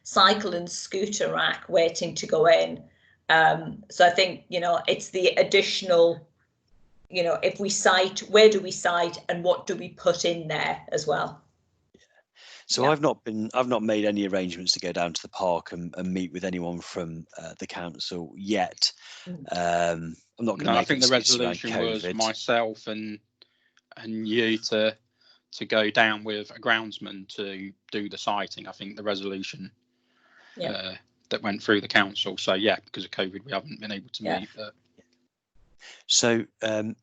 S1: cycle and scooter rack waiting to go in. So I think, it's the additional, if we site, where do we site and what do we put in there as well?
S5: So yeah. I've not made any arrangements to go down to the park and meet with anyone from the council yet. I'm not going to.
S2: I think the resolution was myself and you to go down with a groundsman to do the siting. I think the resolution that went through the council. So yeah, because of COVID, we haven't been able to meet.
S5: So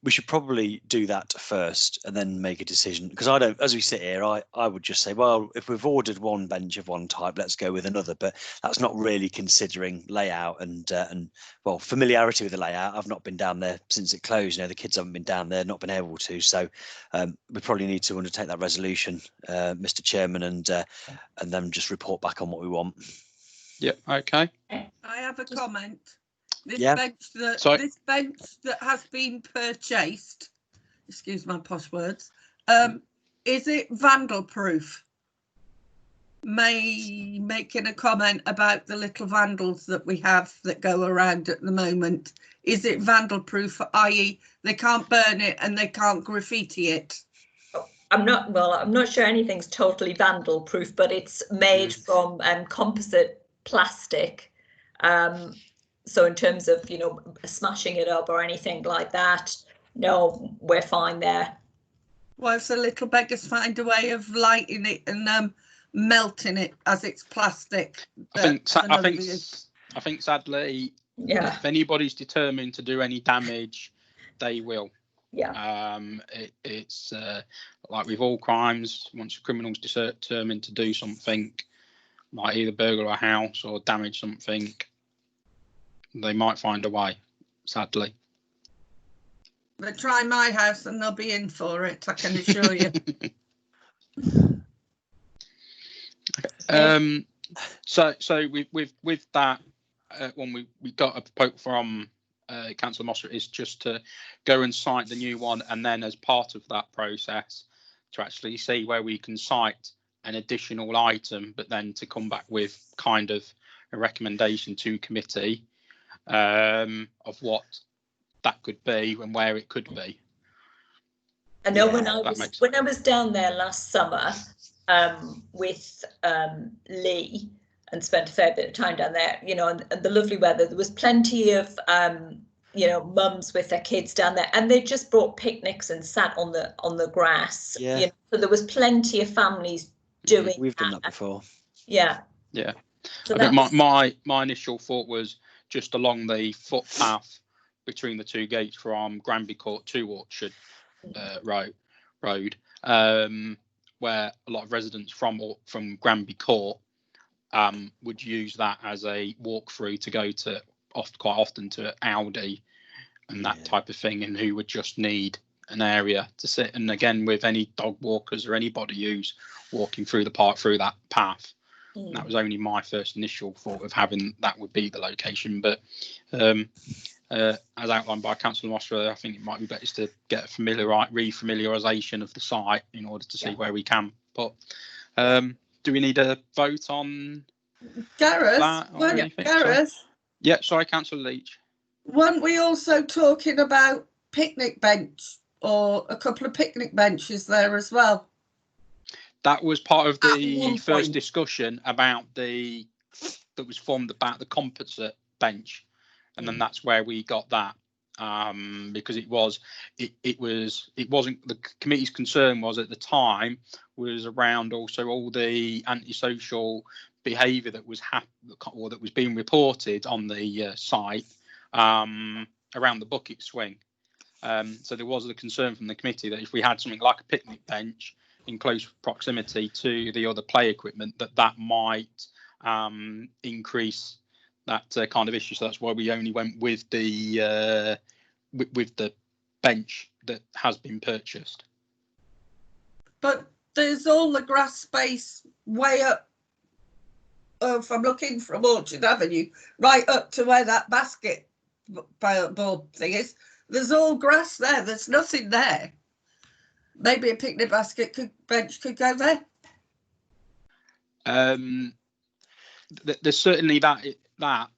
S5: we should probably do that first and then make a decision, because I don't, as we sit here, I would just say, well, if we've ordered one bench of one type, let's go with another. But that's not really considering layout and well, familiarity with the layout. I've not been down there since it closed. The kids haven't been down there, not been able to. So we probably need to undertake that resolution, Mr. Chairman, and then just report back on what we want.
S2: Yep. Okay.
S3: I have a comment. This bench that has been purchased, excuse my posh words, is it vandal proof? Making a comment about the little vandals that we have that go around at the moment. Is it vandal proof, i.e. they can't burn it and they can't graffiti it?
S1: I'm not sure anything's totally vandal proof, but it's made from composite plastic. So in terms of, smashing it up or anything like that, no, we're fine there.
S3: Well, if the little beggars find a way of lighting it and melting it as it's plastic.
S2: I think sadly, if anybody's determined to do any damage, they will.
S1: Yeah.
S2: It's like with all crimes, once a criminal's determined to do something, like either burgle a house or damage something, they might find a way, sadly.
S3: But try my house and they'll be in for it, I can assure you.
S2: So with that, when we got a quote from Councillor Mossfer, is just to go and cite the new one, and then as part of that process to actually see where we can cite an additional item, but then to come back with kind of a recommendation to committee of what that could be and where it could be.
S1: I know when I was down there last summer with Lee and spent a fair bit of time down there, and the lovely weather, there was plenty of mums with their kids down there, and they just brought picnics and sat on the grass.
S5: Yeah.
S1: So there was plenty of families doing.
S5: We've done that before.
S1: Yeah.
S2: Yeah. So I think my initial thought was just along the footpath between the two gates from Granby Court to Orchard Road, where a lot of residents from Granby Court would use that as a walkthrough to go to quite often to Aldi and that type of thing, and who would just need an area to sit. And again, with any dog walkers or anybody who's walking through the park through that path, That was only my first initial thought of having that would be the location, but as outlined by Councillor Mosford, I think it might be better to get a refamiliarisation of the site in order to see where we can put. Do we need a vote on
S3: Gareth?
S2: that or anything?
S3: Gareth?
S2: Yeah, sorry, Councillor Leach.
S3: Weren't we also talking about picnic bench or a couple of picnic benches there as well?
S2: That was part of the first discussion about that was formed about the composite bench. And then that's where we got that, because it wasn't the committee's concern was at the time was around also all the antisocial behaviour that was that was being reported on the site around the bucket swing. So there was a concern from the committee that if we had something like a picnic bench in close proximity to the other play equipment, that might increase that kind of issue. So that's why we only went with the bench that has been purchased. But
S3: there's all the grass space way up. If I'm looking from Orchard Avenue right up to where that basketball thing is, there's all grass there. There's nothing there. Maybe a picnic bench could go there.
S2: There's certainly that. But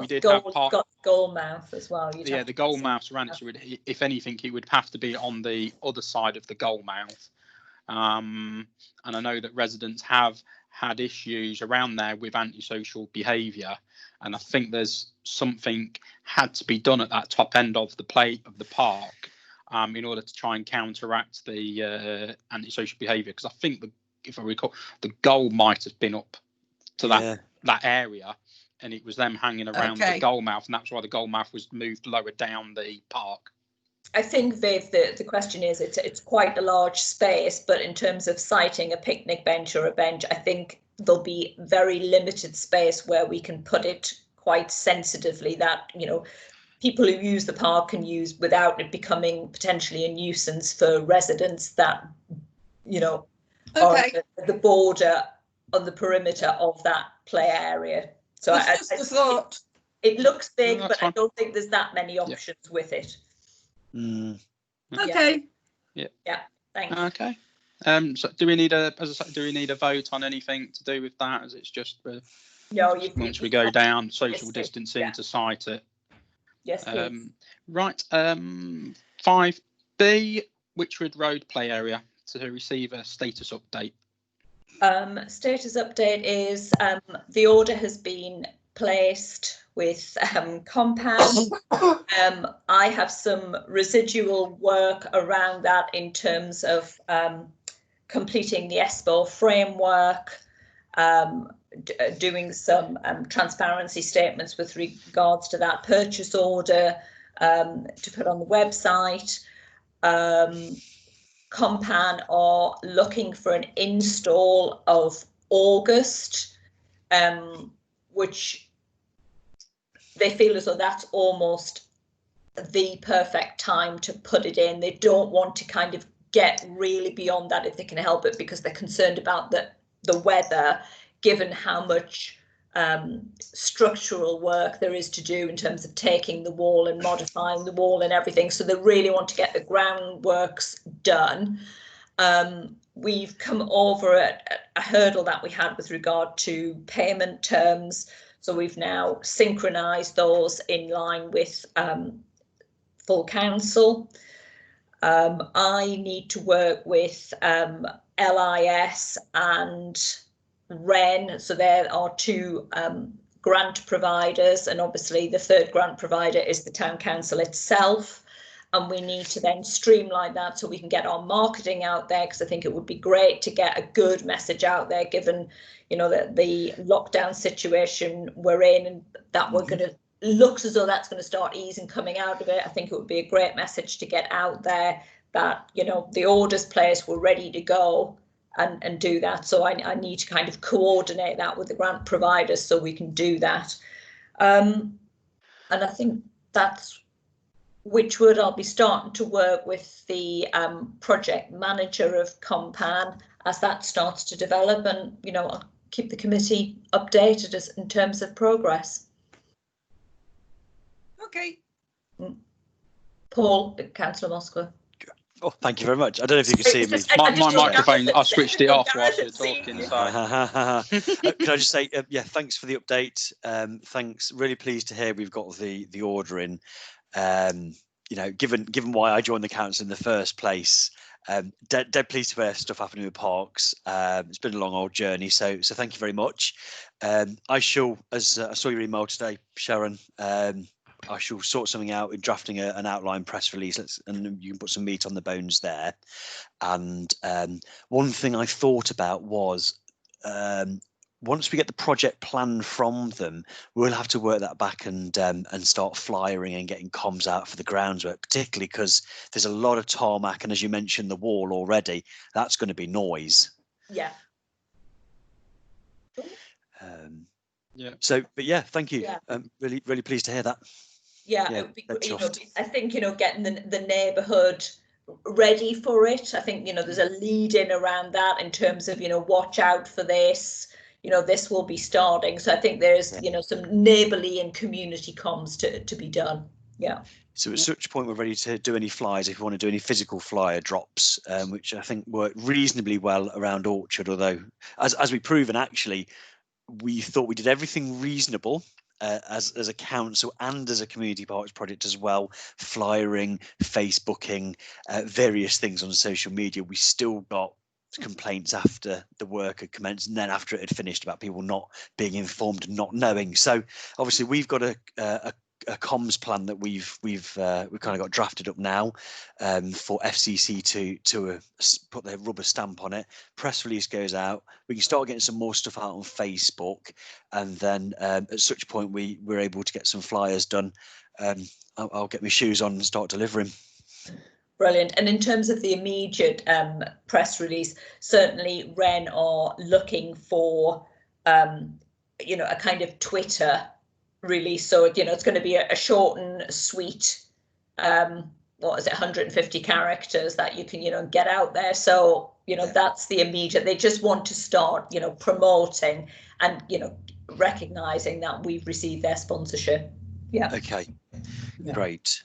S2: we did have
S1: got goalmouth as well.
S2: The goalmouth's around it. So if anything, it would have to be on the other side of the goalmouth. And I know that residents have had issues around there with antisocial behaviour, and I think there's something had to be done at that top end of the park in order to try and counteract the antisocial behaviour. Because I think if I recall, the goal might have been up to that area, and it was them hanging around the goalmouth, and that's why the goalmouth was moved lower down the park.
S1: I think, Viv, the question is, it's quite a large space, but in terms of siting a picnic bench or a bench, I think there'll be very limited space where we can put it quite sensitively that, people who use the park can use without it becoming potentially a nuisance for residents that, are the border on the perimeter of that play area. So it looks big, but fine. I don't think there's that many options with it.
S3: Okay.
S1: Yeah. Thanks.
S2: Okay. So do we need a vote on anything to do with that? As it's just once we go down social distancing to site it.
S1: Yes.
S2: Right. 5B, Witchwood Road play area to receive a status update.
S1: Status update is the order has been placed with Compan. I have some residual work around that in terms of completing the ESPO framework, doing some transparency statements with regards to that purchase order to put on the website. Compan are looking for an install of August, which they feel as though that's almost the perfect time to put it in. They don't want to kind of get really beyond that if they can help it, because they're concerned about the weather, given how much structural work there is to do in terms of taking the wall and modifying the wall and everything. So they really want to get the groundworks done. We've come over a hurdle that we had with regard to payment terms. So we've now synchronised those in line with full council. I need to work with LIS and REN. So there are two grant providers, and obviously the third grant provider is the town council itself. And we need to then streamline that so we can get our marketing out there, because I think it would be great to get a good message out there, given, the lockdown situation we're in, and that we're going to looks as though that's going to start easing coming out of it. I think it would be a great message to get out there that, the orders placed were ready to go and do that. So I need to kind of coordinate that with the grant providers so we can do that. And I think that's Witchwood. I'll be starting to work with the project manager of Compan as that starts to develop, and keep the committee updated as in terms of progress.
S3: Okay.
S1: Paul, Councillor Moskwa.
S5: Oh, thank you very much. I don't know if you can see me.
S2: My microphone, I switched it off whilst you were talking.
S5: Can I just say, yeah, thanks for the update. Thanks. Really pleased to hear we've got the order in. You know, given why I joined the council in the first place, dead pleased to hear stuff happening with parks. It's been a long old journey, so thank you very much. I shall, as I saw your email today, Sharon. I shall sort something out in drafting an outline press release, and you can put some meat on the bones there. And one thing I thought about was once we get the project plan from them, we'll have to work that back and start flyering and getting comms out for the groundswork, particularly because there's a lot of tarmac, and as you mentioned, the wall already, that's going to be noise.
S1: Yeah.
S2: Yeah.
S5: So, but yeah, thank you.
S1: Yeah.
S5: Really pleased to hear that.
S1: Yeah, it would be, you know, I think, you know, getting the neighbourhood ready for it. I think, you know, there's a lead in around that in terms of, you know, watch out for this, you know, this will be starting. So I think there's, you know, some neighbourly and community comms to be done. Yeah.
S5: So at such point we're ready to do any flyers, if you want to do any physical flyer drops, which I think work reasonably well around Orchard, although as we've proven, actually, we thought we did everything reasonable. As a council and as a community parks project as well, flyering, Facebooking, various things on social media, we still got complaints after the work had commenced and then after it had finished about people not being informed and not knowing. So obviously we've got a comms plan that we've kind of got drafted up now for FCC to put their rubber stamp on it. Press release goes out. We can start getting some more stuff out on Facebook, and then at such point we're able to get some flyers done. I'll get my shoes on and start delivering.
S1: Brilliant. And in terms of the immediate press release, certainly Wren are looking for you know, a kind of Twitter release. So, you know, it's going to be a short and sweet, what is it, 150 characters that you can, you know, get out there. So, you know, that's the immediate. They just want to start, you know, promoting and, you know, recognizing that we've received their sponsorship. Yeah.
S5: Okay. Yeah. Great.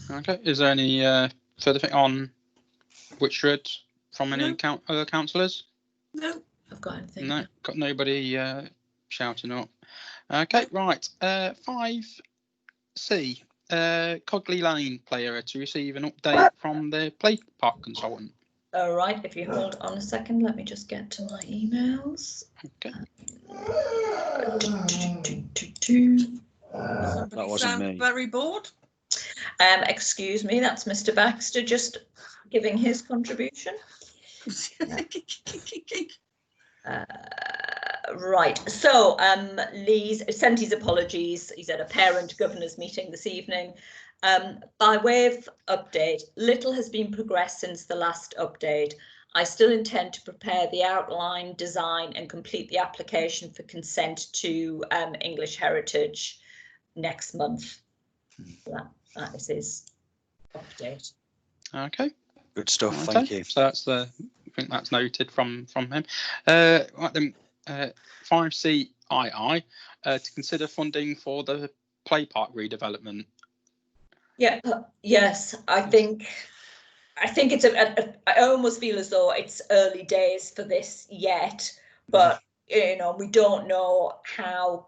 S2: Okay. Is there any further thing on Witchred from any other councillors?
S3: No.
S1: I've got anything.
S2: No. Got nobody shouting up. Okay, right. 5C, Cogley Lane player to receive an update from the play park consultant.
S1: All right, if you hold on a second, let me just get to my emails.
S2: Okay.
S5: That wasn't me.
S3: Very bored.
S1: Excuse me, that's Mr. Baxter just giving his contribution. Right, so Lee's sent his apologies. He's at a parent governors meeting this evening. By way of update, little has been progressed since the last update. I still intend to prepare the outline, design and complete the application for consent to English Heritage next month. That is his update.
S2: Okay.
S5: Good stuff,
S2: okay.
S5: Thank you.
S2: So that's I think that's noted from him. Right then, 5CII to consider funding for the play park redevelopment.
S1: Yeah. Yes, I think it's I almost feel as though it's early days for this yet, but you know, we don't know how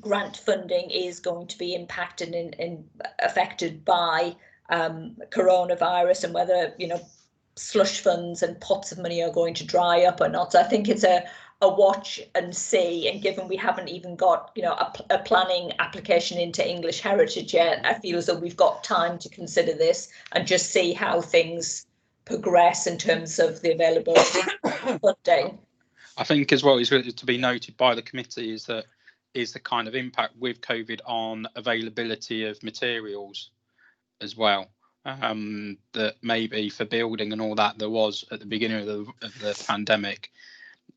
S1: grant funding is going to be impacted and affected by coronavirus, and whether, you know, slush funds and pots of money are going to dry up or not. So I think it's a watch and see, and given we haven't even got, you know, a planning application into English Heritage yet, I feel as though we've got time to consider this and just see how things progress in terms of the available funding.
S2: I think as well is to be noted by the committee is the kind of impact with COVID on availability of materials as well. That maybe for building and all that, there was at the beginning of the pandemic,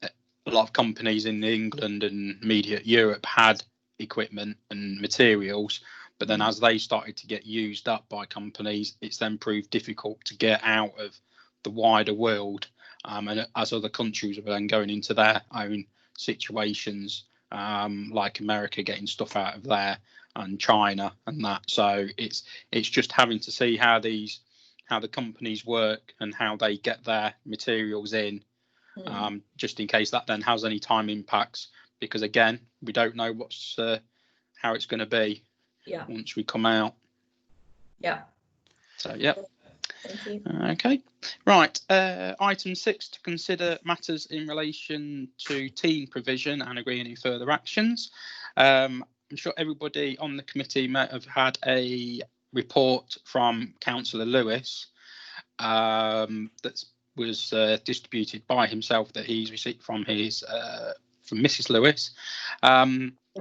S2: a lot of companies in England and immediate Europe had equipment and materials, but then as they started to get used up by companies, it's then proved difficult to get out of the wider world. And as other countries were then going into their own situations, like America getting stuff out of there and China and that. So it's just having to see how the companies work and how they get their materials in, just in case that then has any time impacts, because again, we don't know how it's going to be once we come out. So
S1: Thank you.
S2: Okay, right. Item 6, to consider matters in relation to team provision and agree any further actions. I'm sure everybody on the committee might have had a report from Councillor Lewis that was distributed by himself, that he's received from Mrs. Lewis.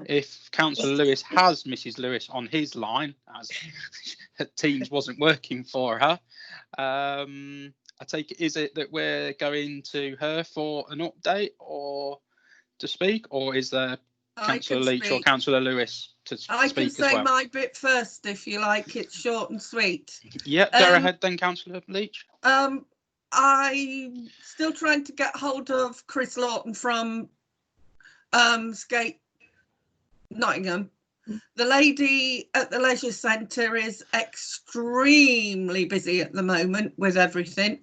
S2: If Councillor Lewis has Mrs. Lewis on his line, as Teams wasn't working for her, I take it, is it that we're going to her for an update or to speak, or is there Councillor Leach or Councillor Lewis to speak as well?
S3: I can say my bit first, if you like. It's short and sweet.
S2: Yeah, go ahead then, Councillor Leach.
S3: I'm still trying to get hold of Chris Lawton from Skate Nottingham. The lady at the leisure centre is extremely busy at the moment with everything.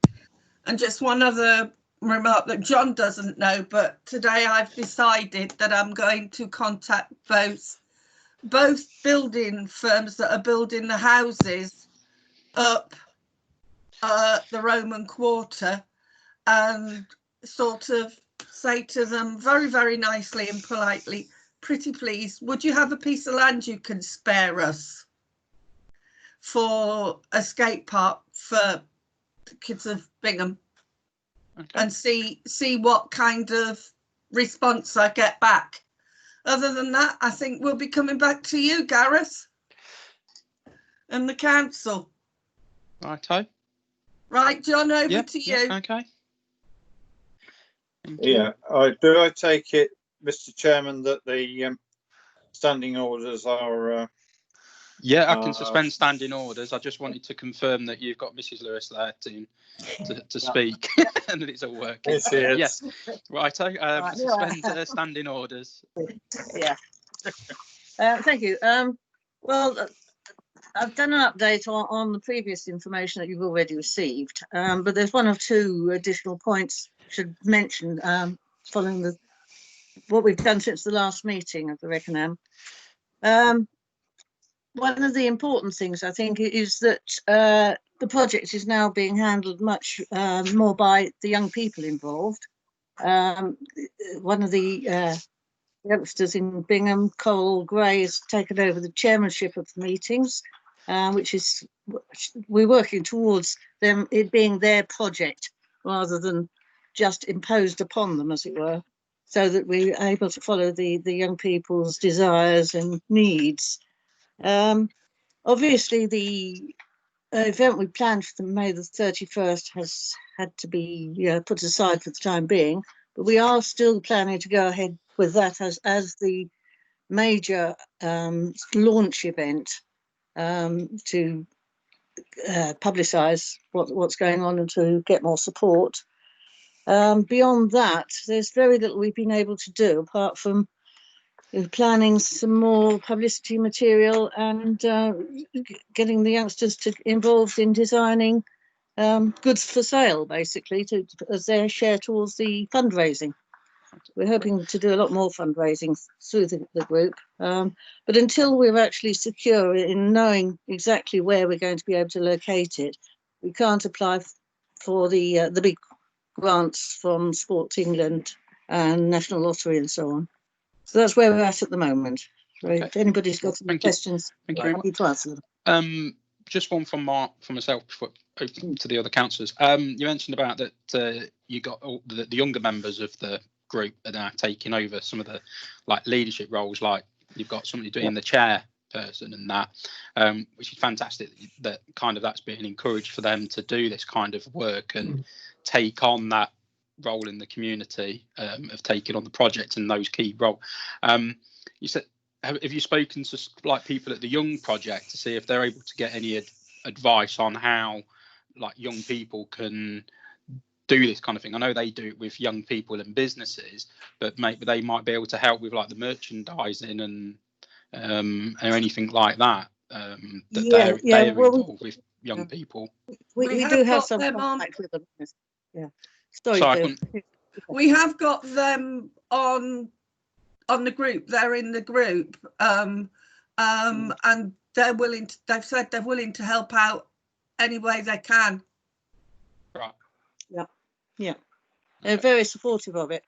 S3: And just one other remark that John doesn't know, but today I've decided that I'm going to contact both building firms that are building the houses up the Roman Quarter, and sort of say to them very, very nicely and politely, pretty please, would you have a piece of land you can spare us for a skate park for the kids of Bingham? Okay. And see what kind of response I get back. Other than that, I think we'll be coming back to you, Gareth, and the council.
S2: Righto.
S3: Right, John, over to you.
S2: Okay.
S8: Yeah, I take it, Mr. Chairman, that the standing orders are.
S2: Yeah, I can suspend standing orders. I just wanted to confirm that you've got Mrs. Lewis there to speak and that it's all working. Yes, righto. Suspend standing orders.
S12: Yeah. Thank you. Well, I've done an update on the previous information that you've already received, but there's one or two additional points I should mention following what we've done since the last meeting of the Reckonham. One of the important things, I think, is that the project is now being handled much more by the young people involved. One of the youngsters in Bingham, Coral Gray, has taken over the chairmanship of the meetings, which is, we're working towards them, it being their project rather than just imposed upon them, as it were, so that we're able to follow the young people's desires and needs. Obviously, the event we planned for May the 31st has had to be put aside for the time being, but we are still planning to go ahead with that as the major launch event to publicise what's going on and to get more support. Beyond that, there's very little we've been able to do apart from planning some more publicity material and getting the youngsters involved in designing goods for sale, basically, as their share towards the fundraising. We're hoping to do a lot more fundraising through the group, but until we're actually secure in knowing exactly where we're going to be able to locate it, we can't apply for the big grants from Sports England and National Lottery and so on. So that's where we're at the moment. Right. If anybody's got any questions,
S2: Thank you.
S12: Happy to answer them.
S2: Just one from myself before open to the other councillors. You mentioned about that you got all the younger members of the group are now taking over some of the leadership roles, like you've got somebody doing the chairperson and that, which is fantastic that that's being encouraged for them to do this kind of work and take on that role in the community, of taking on the project and those key roles. You said, have you spoken to people at the Young Project to see if they're able to get any advice on how young people can do this kind of thing. I know they do it with young people and businesses, but maybe they might be able to help with like the merchandising and or anything like that. They're involved with young people.
S12: We do have some contact with them. Yeah. Sorry,
S3: we have got them on the group. They're in the group, and they're willing to. They've said they're willing to help out any way they can.
S2: Right.
S12: Yeah. They're very supportive of it.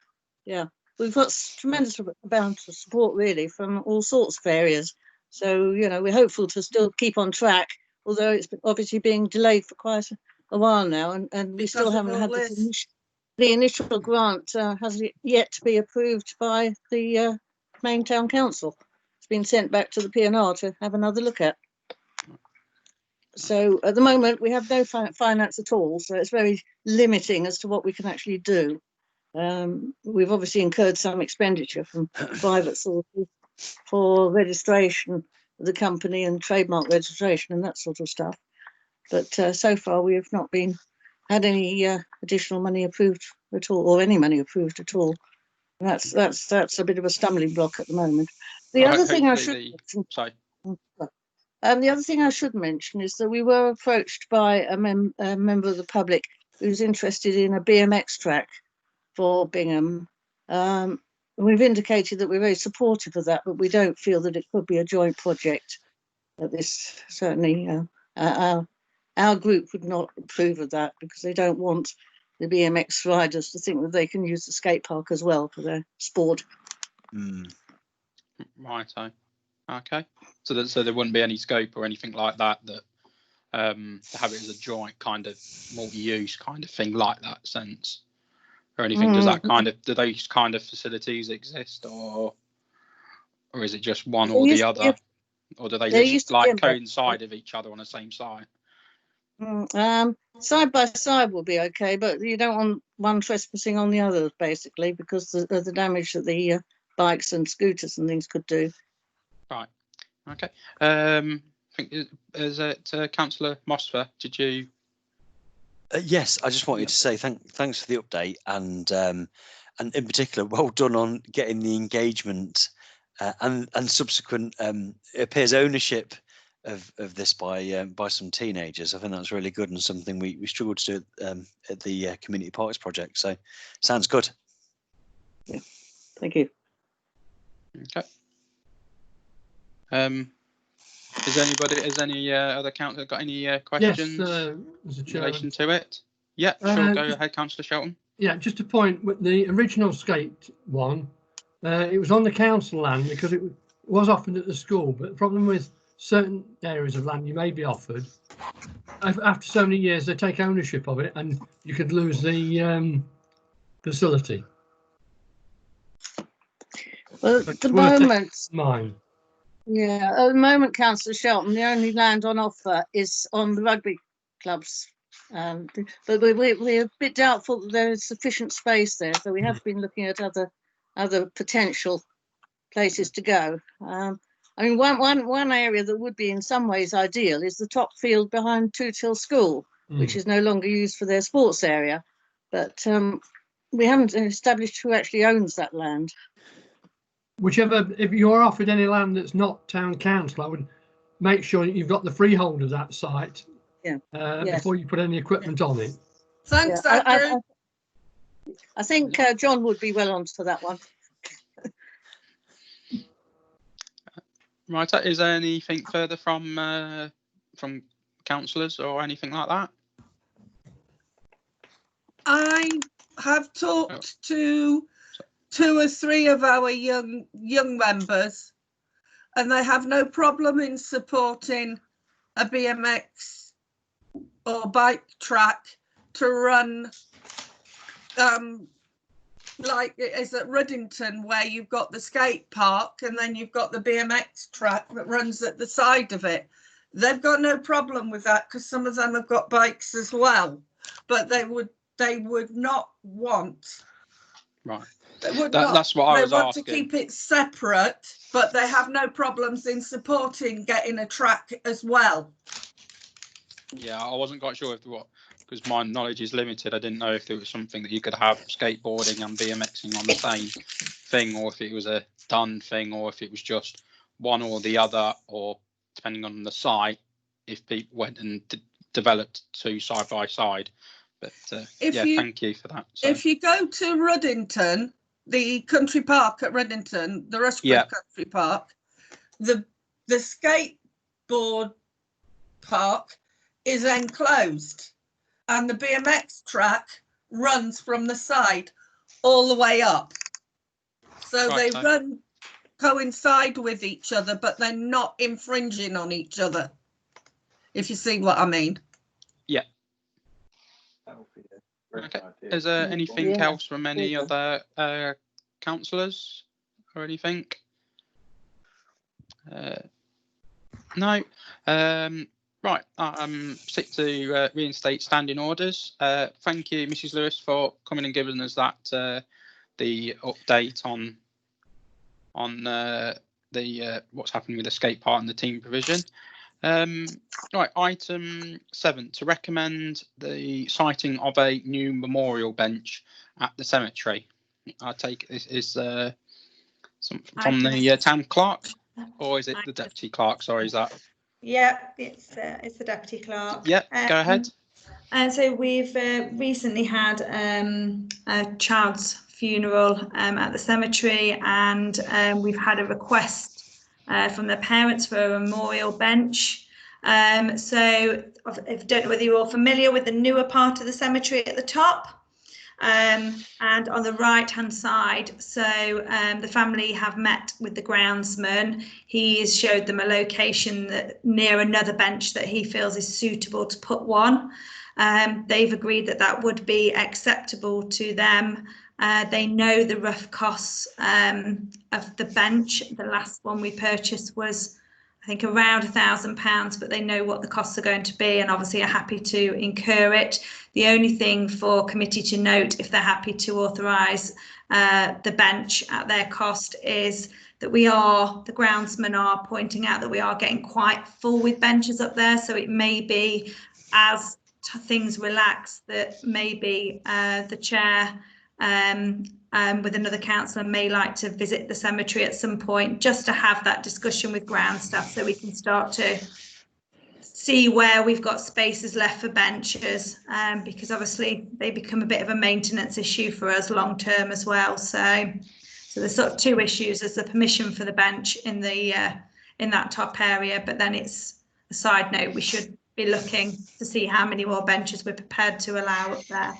S12: Yeah. We've got tremendous amount of support really from all sorts of areas. So, you know, we're hopeful to still keep on track, although it's obviously being delayed for quite a while now, and we still haven't had the initial grant has yet to be approved by the main town council. It's been sent back to the P&R to have another look at. So at the moment we have no finance at all, so it's very limiting as to what we can actually do. We've obviously incurred some expenditure from private sources for registration of the company and trademark registration and that sort of stuff. But so far we have not had any additional money approved at all, or any money approved at all. And that's a bit of a stumbling block at the moment. The other thing I should mention is that we were approached by a member of the public who's interested in a BMX track for Bingham. We've indicated that we're very supportive of that, but we don't feel that it could be a joint project. At this, certainly, our group would not approve of that because they don't want the BMX riders to think that they can use the skate park as well for their sport.
S2: Right. Okay. So there wouldn't be any scope or anything like that to have it as a joint kind of multi-use kind of thing like that sense. Or anything? Does that do those kind of facilities exist, or is it just one or the other, or do they just like coincide with each other on the same site?
S12: Side by side will be okay, but you don't want one trespassing on the other basically because of the damage that the bikes and scooters and things could do.
S2: Right. Okay. I think is it Councillor Mosfer? Did you?
S5: Yes, I just wanted to say thanks for the update, and in particular, well done on getting the engagement and subsequent it appears ownership of this by some teenagers. I think that's really good and something we struggled to do at the Community Parks project. So sounds good.
S12: Yeah, thank you.
S2: Okay. Has any other councillor got any questions in relation to it? Yeah, sure. Go ahead, Councillor Shelton.
S6: Yeah, just a point with the original skate one. It was on the council land because it was offered at the school, but the problem with certain areas of land you may be offered, after so many years they take ownership of it and you could lose the facility.
S12: Well, at the moment,
S6: mine.
S12: Yeah, at the moment, Councillor Shelton, the only land on offer is on the rugby clubs. But we're a bit doubtful that there is sufficient space there, so we have been looking at other potential places to go. I mean, one area that would be in some ways ideal is the top field behind Tootle School, which is no longer used for their sports area. But we haven't established who actually owns that land.
S6: If you're offered any land that's not town council, I would make sure that you've got the freehold of that site before you put any equipment on it.
S3: Thanks, Andrew.
S12: I think John would be well onto that one.
S2: Right, is there anything further from councillors or anything like that?
S3: I have talked to 2 or 3 of our young members, and they have no problem in supporting a BMX or bike track to run like it is at Ruddington, where you've got the skate park and then you've got the BMX track that runs at the side of it. They've got no problem with that because some of them have got bikes as well, but they would not want.
S2: Right.
S3: That's
S2: what I was asking.
S3: They want to keep it separate, but they have no problems in supporting getting a track as well.
S2: Yeah, I wasn't quite sure if because my knowledge is limited. I didn't know if it was something that you could have skateboarding and BMXing on the same thing, or if it was a done thing, or if it was just one or the other, or depending on the site, if people went and developed two side by side. But thank you for that. So.
S3: If you go to Ruddington, the country park at Ruddington, the Rushcliffe Country Park, the skateboard park is enclosed, and the BMX track runs from the side all the way up. So they coincide with each other, but they're not infringing on each other, if you see what I mean.
S2: Yeah. Okay. Is there anything else from any other councillors or anything? No. Right. Stick to reinstate standing orders. Thank you, Mrs. Lewis, for coming and giving us that the update on the what's happening with the skate park and the team provision. Right, item 7, to recommend the siting of a new memorial bench at the cemetery. I take this is from the town clerk, or is it the deputy clerk? Sorry, is that?
S13: Yeah, it's the deputy clerk.
S2: Yeah, go ahead.
S13: And so we've recently had a child's funeral at the cemetery, and we've had a request from the parents for a memorial bench. So I don't know whether you're all familiar with the newer part of the cemetery at the top, and on the right hand side. So the family have met with the groundsman. He has showed them a location near another bench that he feels is suitable to put one. They've agreed that that would be acceptable to them. They know the rough costs of the bench. The last one we purchased was, I think, around £1,000, but they know what the costs are going to be and obviously are happy to incur it. The only thing for committee to note, if they're happy to authorise the bench at their cost, is that the groundsmen are pointing out that we are getting quite full with benches up there. So it may be, as things relax, that maybe the chair with another councillor may like to visit the cemetery at some point, just to have that discussion with ground staff, so we can start to see where we've got spaces left for benches, because obviously they become a bit of a maintenance issue for us long term as well. So there's sort of two issues. There's the permission for the bench in the in that top area, but then it's a side note, we should be looking to see how many more benches we're prepared to allow up there.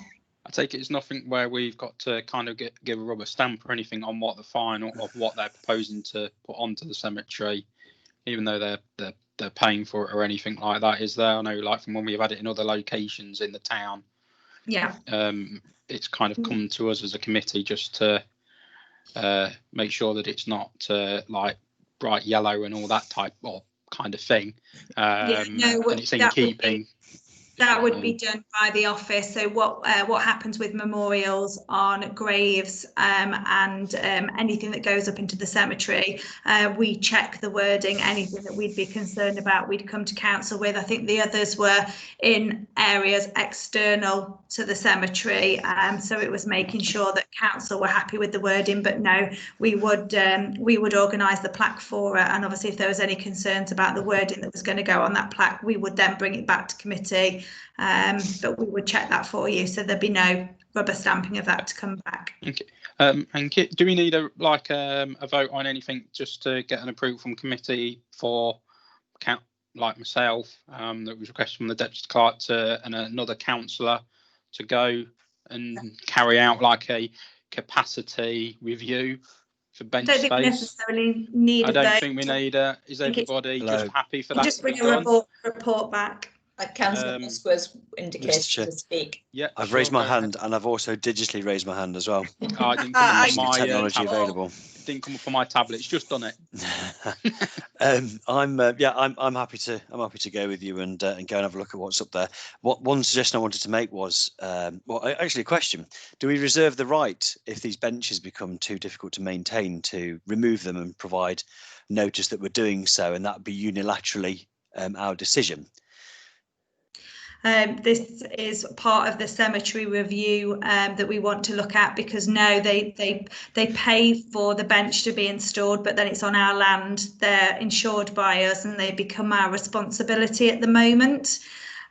S2: I take it it's nothing where we've got to kind of give a rubber stamp or anything on what the final of what they're proposing to put onto the cemetery, even though they're paying for it or anything like that, is there? I know, like from when we've had it in other locations in the town.
S13: Yeah.
S2: It's kind of come to us as a committee just to make sure that it's not like bright yellow and all that type of kind of thing. And it's in keeping.
S13: That would be done by the office. So what happens with memorials on graves and anything that goes up into the cemetery, we check the wording. Anything that we'd be concerned about, we'd come to council with. I think the others were in areas external to the cemetery, so it was making sure that council were happy with the wording. But no, we would organise the plaque for it, and obviously if there was any concerns about the wording that was going to go on that plaque, we would then bring it back to committee. But we would check that for you, so there'd be no rubber stamping of that to come back.
S2: Okay. And do we need a vote on anything just to get an approval from committee for like myself, that was requested from the deputy clerk and another councillor to go and carry out like a capacity review for bench space? I don't think we
S13: necessarily need.
S2: I don't think we need. Is everybody just happy for that?
S13: Just bring a report back.
S1: Councillor Musk was indicated to speak.
S5: Yeah, I've raised my hand, and I've also digitally raised my hand as well.
S2: I didn't come up on my
S5: technology available.
S2: Didn't come up on my tablet. It's just done it.
S5: I'm happy to go with you and go and have a look at what's up there. One suggestion I wanted to make was actually a question: do we reserve the right, if these benches become too difficult to maintain, to remove them and provide notice that we're doing so, and that would be unilaterally our decision?
S13: This is part of the cemetery review that we want to look at, because no, they pay for the bench to be installed, but then it's on our land. They're insured by us and they become our responsibility at the moment.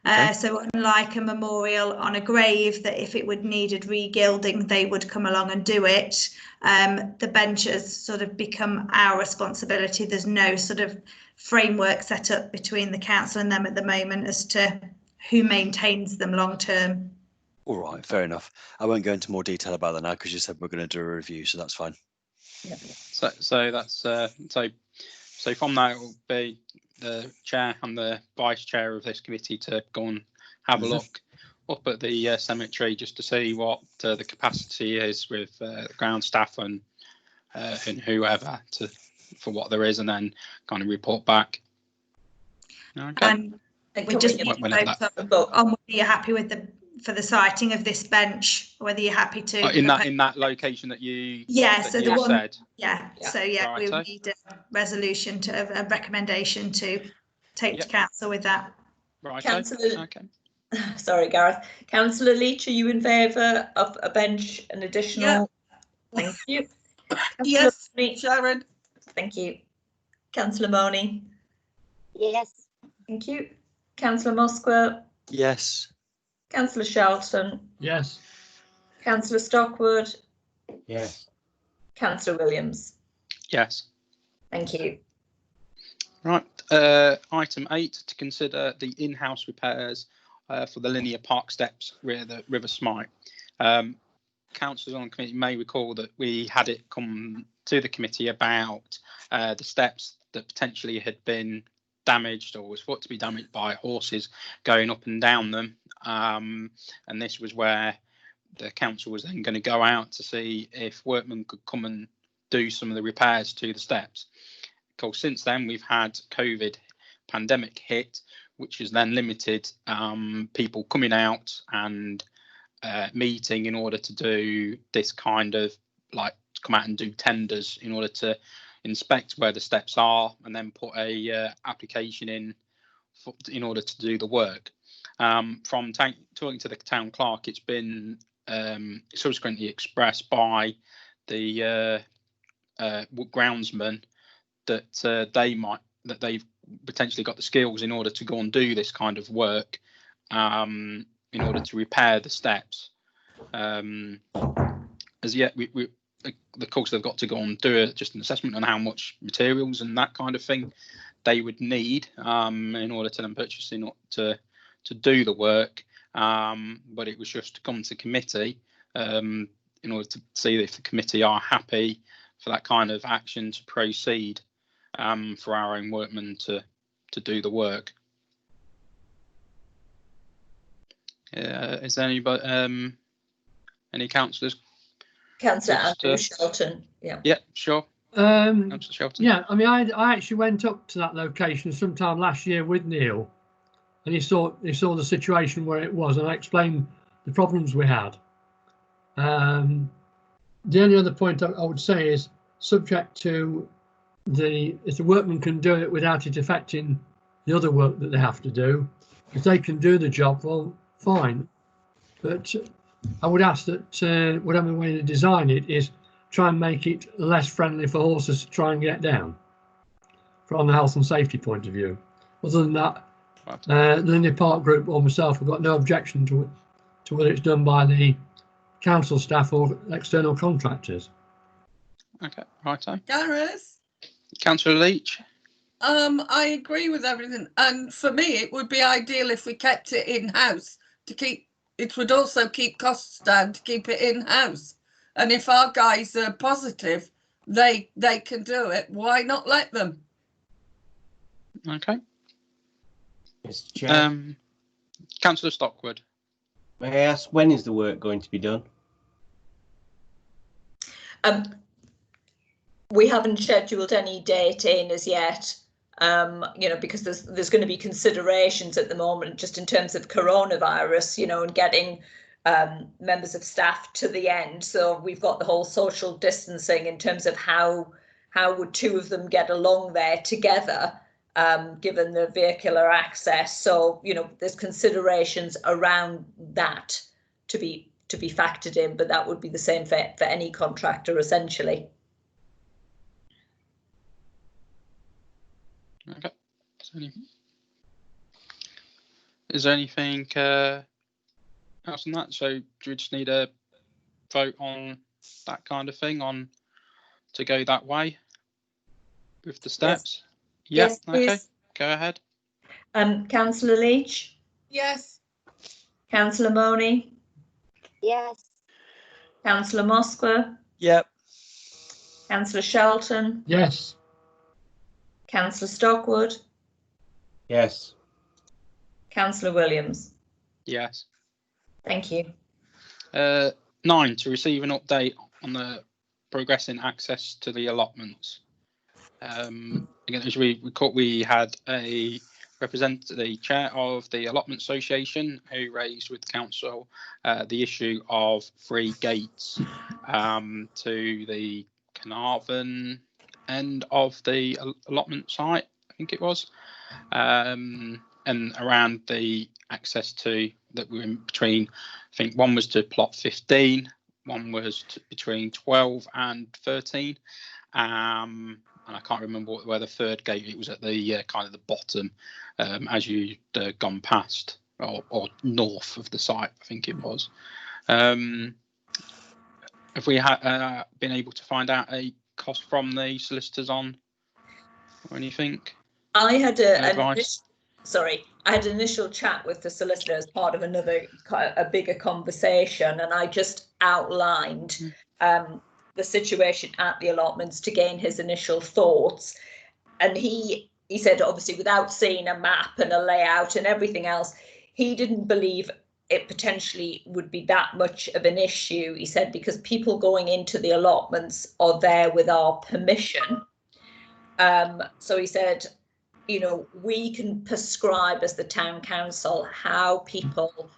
S5: Okay.
S13: So unlike a memorial on a grave, that if it would needed regilding, they would come along and do it. The benches sort of become our responsibility. There's no sort of framework set up between the council and them at the moment as to who maintains them long term.
S5: All right, fair enough. I won't go into more detail about that now because you said we're going to do a review, so that's fine.
S1: Yeah.
S2: So that's so from that it will be the chair and the vice chair of this committee to go and have a look up at the cemetery just to see what the capacity is with ground staff and whoever for what there is, and then kind of report back. Okay.
S13: And we just need to vote on whether you're happy with the siting of this bench, whether you're happy to
S2: in that location that you
S13: so the one
S2: said.
S13: So we would need a resolution a recommendation to take to council with that.
S2: Right.
S1: Councillor,
S2: okay.
S1: Sorry, Gareth. Councillor Leach, are you in favour of a bench, an additional? Thank you.
S3: Yes, Sharon.
S1: Thank you. Councillor Money.
S4: Yes.
S1: Thank you. Councillor Musgrave.
S5: Yes.
S1: Councillor Shelton.
S6: Yes.
S1: Councillor Stockwood.
S10: Yes.
S1: Councillor Williams.
S2: Yes.
S1: Thank you.
S2: Right. Item 8, to consider the in-house repairs for the linear park steps near the River Smite. Councillors on the committee may recall that we had it come to the committee about the steps that potentially had been damaged or was thought to be damaged by horses going up and down them. And this was where the council was then going to go out to see if workmen could come and do some of the repairs to the steps. Because since then we've had COVID pandemic hit, which has then limited people coming out and meeting in order to do this kind of come out and do tenders in order to inspect where the steps are and then put a application in order to do the work. From talking to the town clerk, it's been subsequently expressed by the groundsman that they've potentially got the skills in order to go and do this kind of work in order to repair the steps. As yet, the course they've got to go and do just an assessment on how much materials and that kind of thing they would need in order to then purchase to do the work. But it was just to come to committee in order to see if the committee are happy for that kind of action to proceed for our own workmen to do the work. Is there anybody, any councillors?
S1: Councillor Andrew Shelton. Yeah.
S2: Yeah, sure. Councillor Shelton.
S6: Yeah, I mean, I actually went up to that location sometime last year with Neil, and he saw the situation where it was, and I explained the problems we had. The only other point I would say is subject to if the workmen can do it without it affecting the other work that they have to do. If they can do the job, well, fine. But I would ask that whatever way they design it is try and make it less friendly for horses to try and get down from the health and safety point of view. Other than that, the Linear Park Group or myself have got no objection to whether it's done by the council staff or external contractors.
S2: Okay, righto.
S3: Gareth?
S2: Councillor Leach?
S3: I agree with everything. And for me, it would be ideal if we kept it in-house it would also keep costs down to keep it in-house. And if our guys are positive, they can do it, why not let them?
S2: Okay.
S10: Mr. Chair.
S2: Councillor Stockwood.
S10: May I ask, when is the work going to be done?
S1: We haven't scheduled any date in as yet, because there's going to be considerations at the moment just in terms of coronavirus, and getting members of staff to the end. So we've got the whole social distancing in terms of how would two of them get along there together. given the vehicular access. So, you know, there's considerations around that to be factored in, but that would be the same for any contractor essentially.
S2: Okay. Is there anything else on that? So do we just need a vote on that kind of thing, on to go that way with the steps?
S1: Yes,
S2: yeah. Okay,
S1: please.
S2: go ahead.
S1: Councillor Leach?
S3: Yes.
S1: Councillor Money?
S4: Yes.
S1: Councillor Moskwa?
S5: Yep.
S1: Councillor Shelton?
S6: Yes.
S1: Councillor Stockwood?
S10: Yes.
S1: Councillor Williams?
S2: Yes.
S1: Thank you.
S2: 9, to receive an update on the progress in access to the allotments. Again, as we had a the chair of the allotment association who raised with council the issue of free gates to the Carnarvon end of the allotment site, I think it was, and around the access to that were in between. I think one was to plot 15, one was between 12 and 13, and I can't remember where the third gate. It was at the kind of the bottom as you'd gone past or north of the site, I think it was. Have we been able to find out a cost from the solicitors on or anything?
S1: I had an initial chat with the solicitor as part of a bigger conversation, and I just outlined the situation at the allotments to gain his initial thoughts. And he said, obviously, without seeing a map and a layout and everything else, he didn't believe it potentially would be that much of an issue. He said, because people going into the allotments are there with our permission. So he said, you know, we can prescribe as the town council how people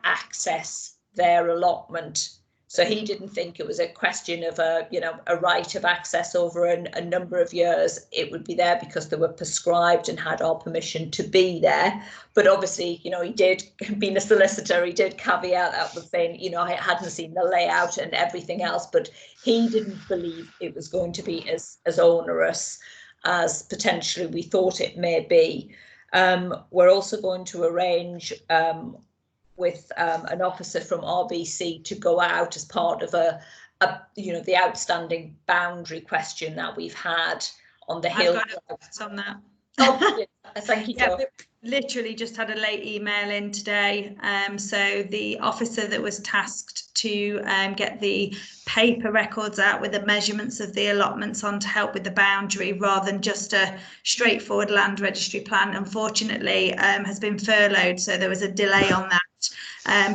S1: access their allotment. So he didn't think it was a question of a right of access over a number of years. It would be there because they were prescribed and had our permission to be there. But obviously, you know, he did, being a solicitor, he did caveat that with saying, you know, I hadn't seen the layout and everything else, but he didn't believe it was going to be as onerous as potentially we thought it may be. We're also going to arrange with an officer from RBC to go out as part of the outstanding boundary question that we've had on the hill.
S13: I've got notes on that.
S1: Oh, thank you, Jo.
S13: Literally just had a late email in today. So the officer that was tasked to get the paper records out with the measurements of the allotments on to help with the boundary rather than just a straightforward land registry plan, unfortunately, has been furloughed. So there was a delay on that.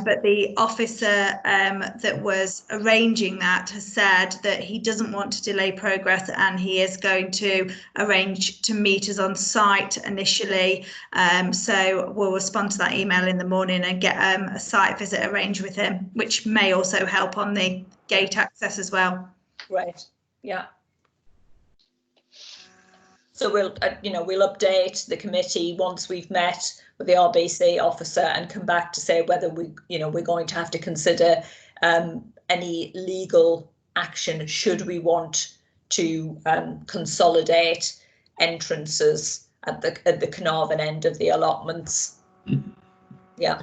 S13: But the officer that was arranging that has said that he doesn't want to delay progress and he is going to arrange to meet us on site initially. So we'll respond to that email in the morning and get a site visit arranged with him, which may also help on the gate access as well.
S1: Right. Yeah. So we'll update the committee once we've met with the RBC officer and come back to say whether we're going to have to consider any legal action should we want to consolidate entrances at the Carnarvon end of the allotments. Yeah.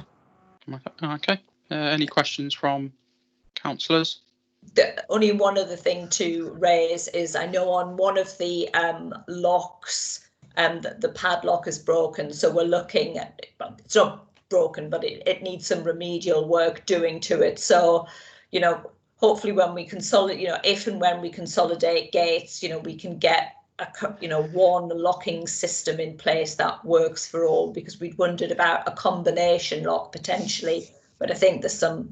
S2: Okay. Any questions from councillors?
S1: Only one other thing to raise is I know on one of the locks the padlock is broken, so we're looking at it. Well, it's not broken, but it needs some remedial work doing to it. So, you know, hopefully when we consolidate, you know, if and when we consolidate gates, you know, we can get one locking system in place that works for all, because we'd wondered about a combination lock potentially, but I think there's some,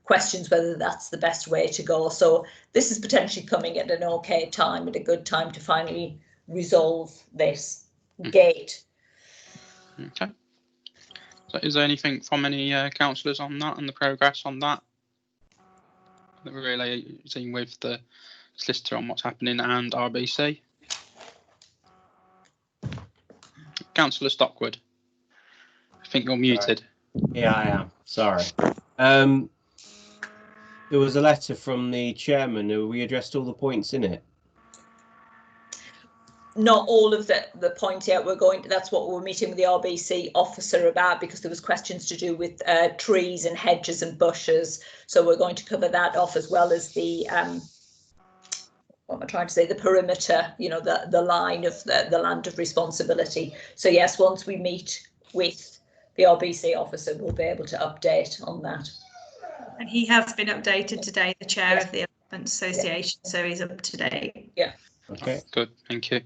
S1: questions whether that's the best way to go. So this is potentially coming at an okay time, at a good time to finally resolve this gate.
S2: Okay. So is there anything from any councillors on that and the progress on that? That we're really seeing with the solicitor on what's happening and RBC? Councillor Stockwood. I think you're muted.
S10: Yeah, I am. Sorry. There was a letter from the chairman. We addressed all the points in it.
S1: Not all of the points yet. That's what we're meeting with the RBC officer about, because there was questions to do with trees and hedges and bushes. So we're going to cover that off, as well as the what am I trying to say? The perimeter, you know, the line of the land of responsibility. So yes, once we meet with the RBC officer, we'll be able to update on that.
S13: And he has been updated today, the chair of the Elephant Association, so he's up to date.
S1: Yeah.
S2: Okay, good. Thank you.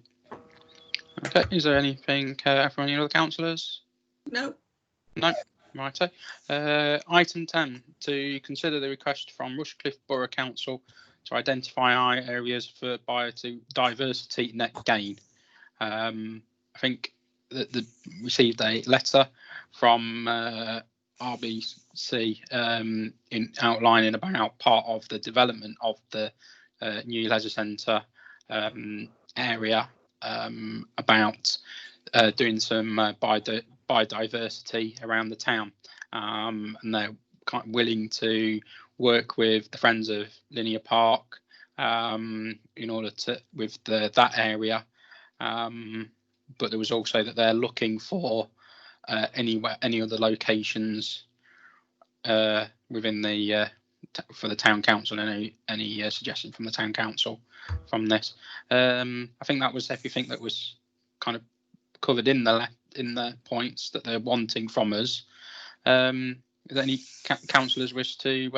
S2: Okay, is there anything from any other councillors?
S3: No.
S2: No. Righto. Item 10, to consider the request from Rushcliffe Borough Council to identify areas for biodiversity net gain. I think that received a letter from RBC in outlining about part of the development of the new leisure centre area, about doing some biodiversity around the town, and they're kind of willing to work with the Friends of Linear Park in order to with that area, but there was also that they're looking for any other locations within the for the town council, and any suggestion from the town council from this. I think that was everything that was kind of covered in the points that they're wanting from us. Is there any councillors wish to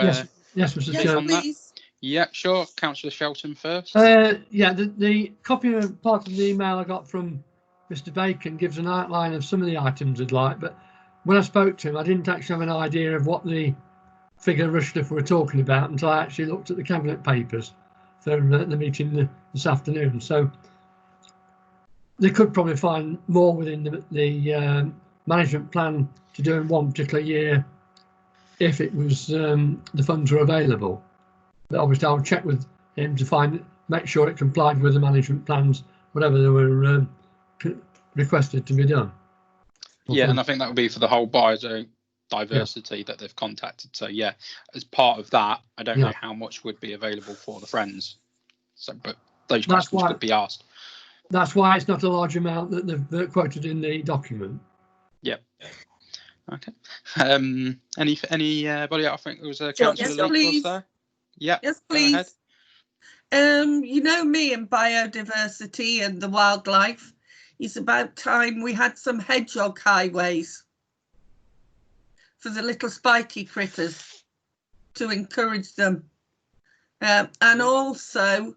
S6: yes, Mr. Chairman.
S3: Please.
S2: Yeah, sure. Councillor Shelton first.
S6: Yeah, the copy of part of the email I got from Mr. Bacon gives an outline of some of the items I'd like, but when I spoke to him, I didn't actually have an idea of what the figure Rushcliffe were talking about until I actually looked at the cabinet papers for the meeting this afternoon. So they could probably find more within the management plan to do in one particular year if it was the funds were available. But obviously I'll check with him to make sure it complied with the management plans, whatever they were requested to be done.
S2: Yeah, and I think that would be for the whole biodiversity that they've contacted. So yeah, as part of that, I don't know how much would be available for the Friends. So, but those questions could be asked.
S6: That's why it's not a large amount that they've quoted in the document.
S2: Yep. Okay. Anybody else? I think there was a councillor Leach was there. Yeah.
S3: Yes, please. You know me and biodiversity and the wildlife. It's about time we had some hedgehog highways for the little spiky critters to encourage them. And also,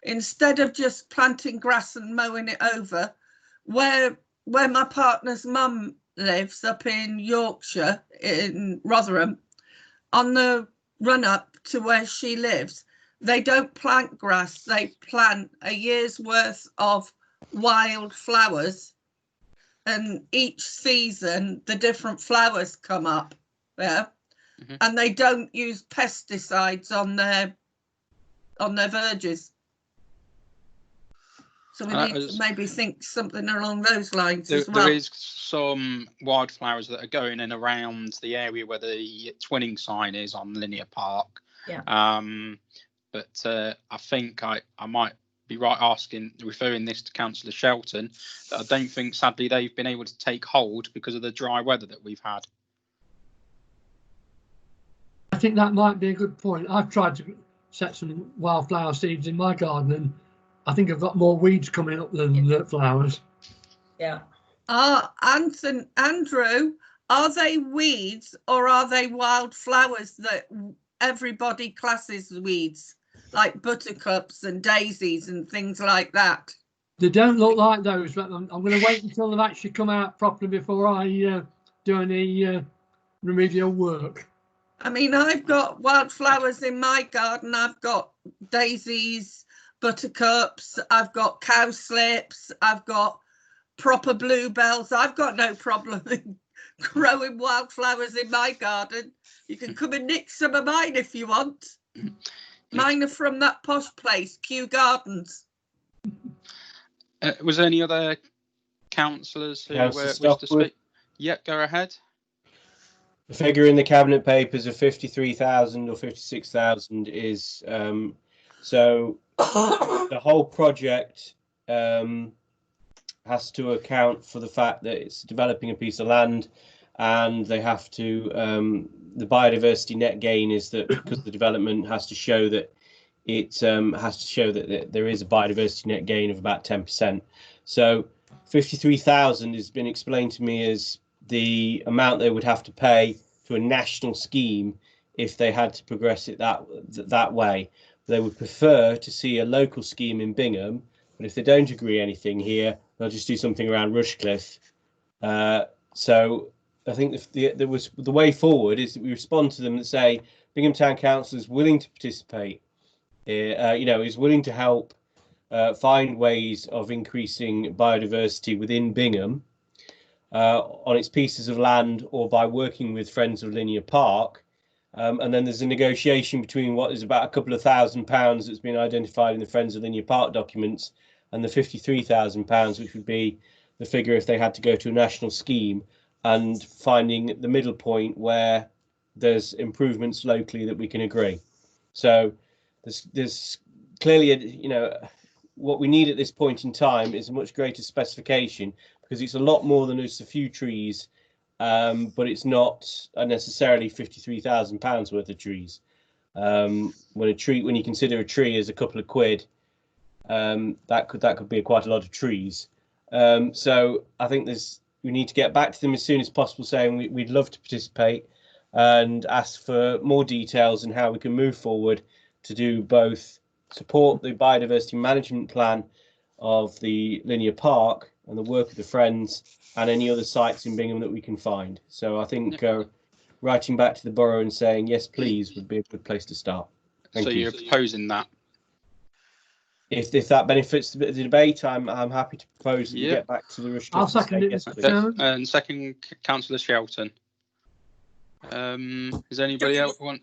S3: instead of just planting grass and mowing it over, where my partner's mum lives up in Yorkshire, in Rotherham, on the run up to where she lives, they don't plant grass, they plant a year's worth of wild flowers, and each season the different flowers come up there. And they don't use pesticides on their verges. So we need to maybe think something along those lines as well.
S2: There is some wildflowers that are going in around the area where the twinning sign is on Linear Park.
S1: Yeah.
S2: But I think I might be right referring this to Councillor Shelton, that I don't think, sadly, they've been able to take hold because of the dry weather that we've had.
S6: I think that might be a good point. I've tried to set some wildflower seeds in my garden, and I think I've got more weeds coming up than the flowers.
S1: Yeah.
S3: Andrew, are they weeds or are they wildflowers that everybody classes weeds, like buttercups and daisies and things like that?
S6: They don't look like those, but I'm going to wait until they've actually come out properly before I do any remedial work.
S3: I mean, I've got wildflowers in my garden. I've got daisies, buttercups, I've got cowslips, I've got proper bluebells. I've got no problem in growing wildflowers in my garden. You can come and nick some of mine if you want. Mine are from that posh place, Kew Gardens.
S2: Was there any other councillors who
S10: Councillor
S2: wish to
S10: Stockwood.
S2: speak? Yeah, go ahead.
S10: The figure in the cabinet papers of 53,000 or 56,000 is so the whole project has to account for the fact that it's developing a piece of land, and they have to the biodiversity net gain is that because the development has to show that there is a biodiversity net gain of about 10%. So 53,000 has been explained to me as the amount they would have to pay to a national scheme if they had to progress it that way. They would prefer to see a local scheme in Bingham, but if they don't agree anything here, they'll just do something around Rushcliffe. So I think the way forward is that we respond to them and say Bingham Town Council is willing to participate, is willing to help find ways of increasing biodiversity within Bingham on its pieces of land or by working with Friends of Linear Park. And then there's a negotiation between what is about a couple of £1,000 that's been identified in the Friends of Linear Park documents and the £53,000, which would be the figure if they had to go to a national scheme, and finding the middle point where there's improvements locally that we can agree. So there's clearly, what we need at this point in time is a much greater specification, because it's a lot more than just a few trees, but it's not necessarily £53,000 worth of trees. When you consider a tree as a couple of quid, that could be quite a lot of trees. So I think we need to get back to them as soon as possible, saying we'd love to participate, and ask for more details on how we can move forward to do both support the biodiversity management plan of the linear park and the work of the Friends and any other sites in Bingham that we can find. So I think writing back to the borough and saying yes please would be a good place to start. Thank you.
S2: You're proposing that?
S10: If that benefits the debate, I'm happy to propose that we get back to the Rushcliffe. I'll
S6: second it, Mr. Chairman.
S2: And second, Councillor Shelton. Does anybody else want?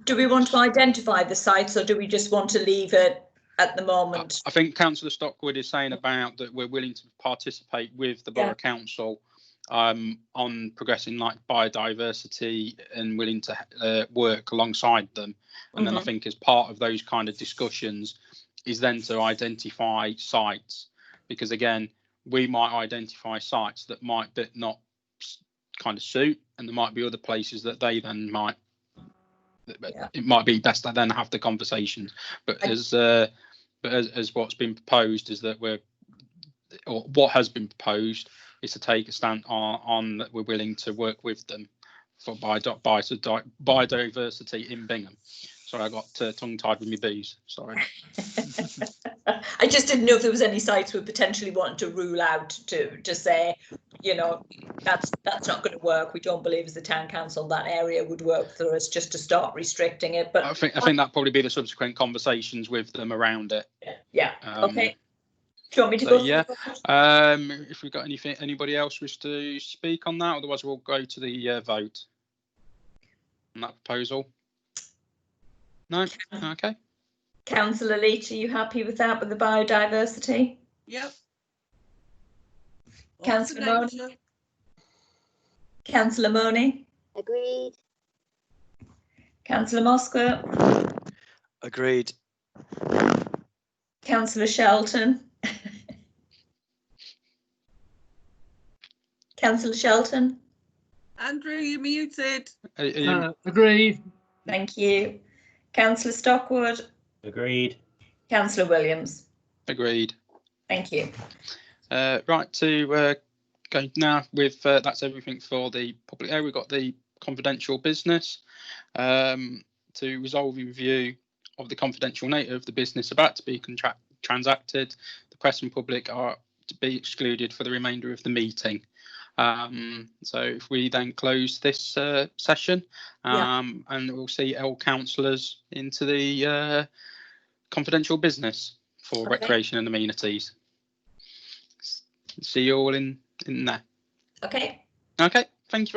S1: Do we want to identify the sites, or do we just want to leave it at the moment?
S2: I think Councillor Stockwood is saying about that we're willing to participate with the Borough Council on progressing like biodiversity and willing to work alongside them. And then I think as part of those kind of discussions is then to identify sites, because again, we might identify sites that might not kind of suit, and there might be other places that they then might. It might be best to then have the conversations. But as what's been proposed is that what has been proposed is to take a stand on that we're willing to work with them for biodiversity in Bingham. Sorry, I got tongue-tied with my bees. Sorry.
S1: I just didn't know if there was any sites we potentially want to rule out to say, that's not going to work. We don't believe as the town council that area would work for us, just to start restricting it. But
S2: I think that'd probably be the subsequent conversations with them around it.
S1: Yeah. Okay. Do you want me to go?
S2: Yeah. If we've got anybody else wish to speak on that, otherwise we'll go to the vote on that proposal. No. Okay.
S1: Councillor Leach, are you happy with that, with the biodiversity?
S3: Yep.
S1: Councillor Money? Councillor Money?
S4: Agreed.
S1: Councillor Moscow?
S5: Agreed.
S1: Councillor Shelton? Councillor Shelton?
S3: Andrew, you're muted.
S6: Agreed.
S1: Thank you. Councillor Stockwood?
S10: Agreed.
S1: Councillor Williams?
S2: Agreed.
S1: Thank you.
S2: Right, to go now with that's everything for the public area. We've got the confidential business to resolve in view of the confidential nature of the business about to be transacted. The press and public are to be excluded for the remainder of the meeting. So if we then close this session and we'll see all councillors into the confidential business for recreation and amenities. See you all in there.
S1: Okay.
S2: Okay, thank you very much.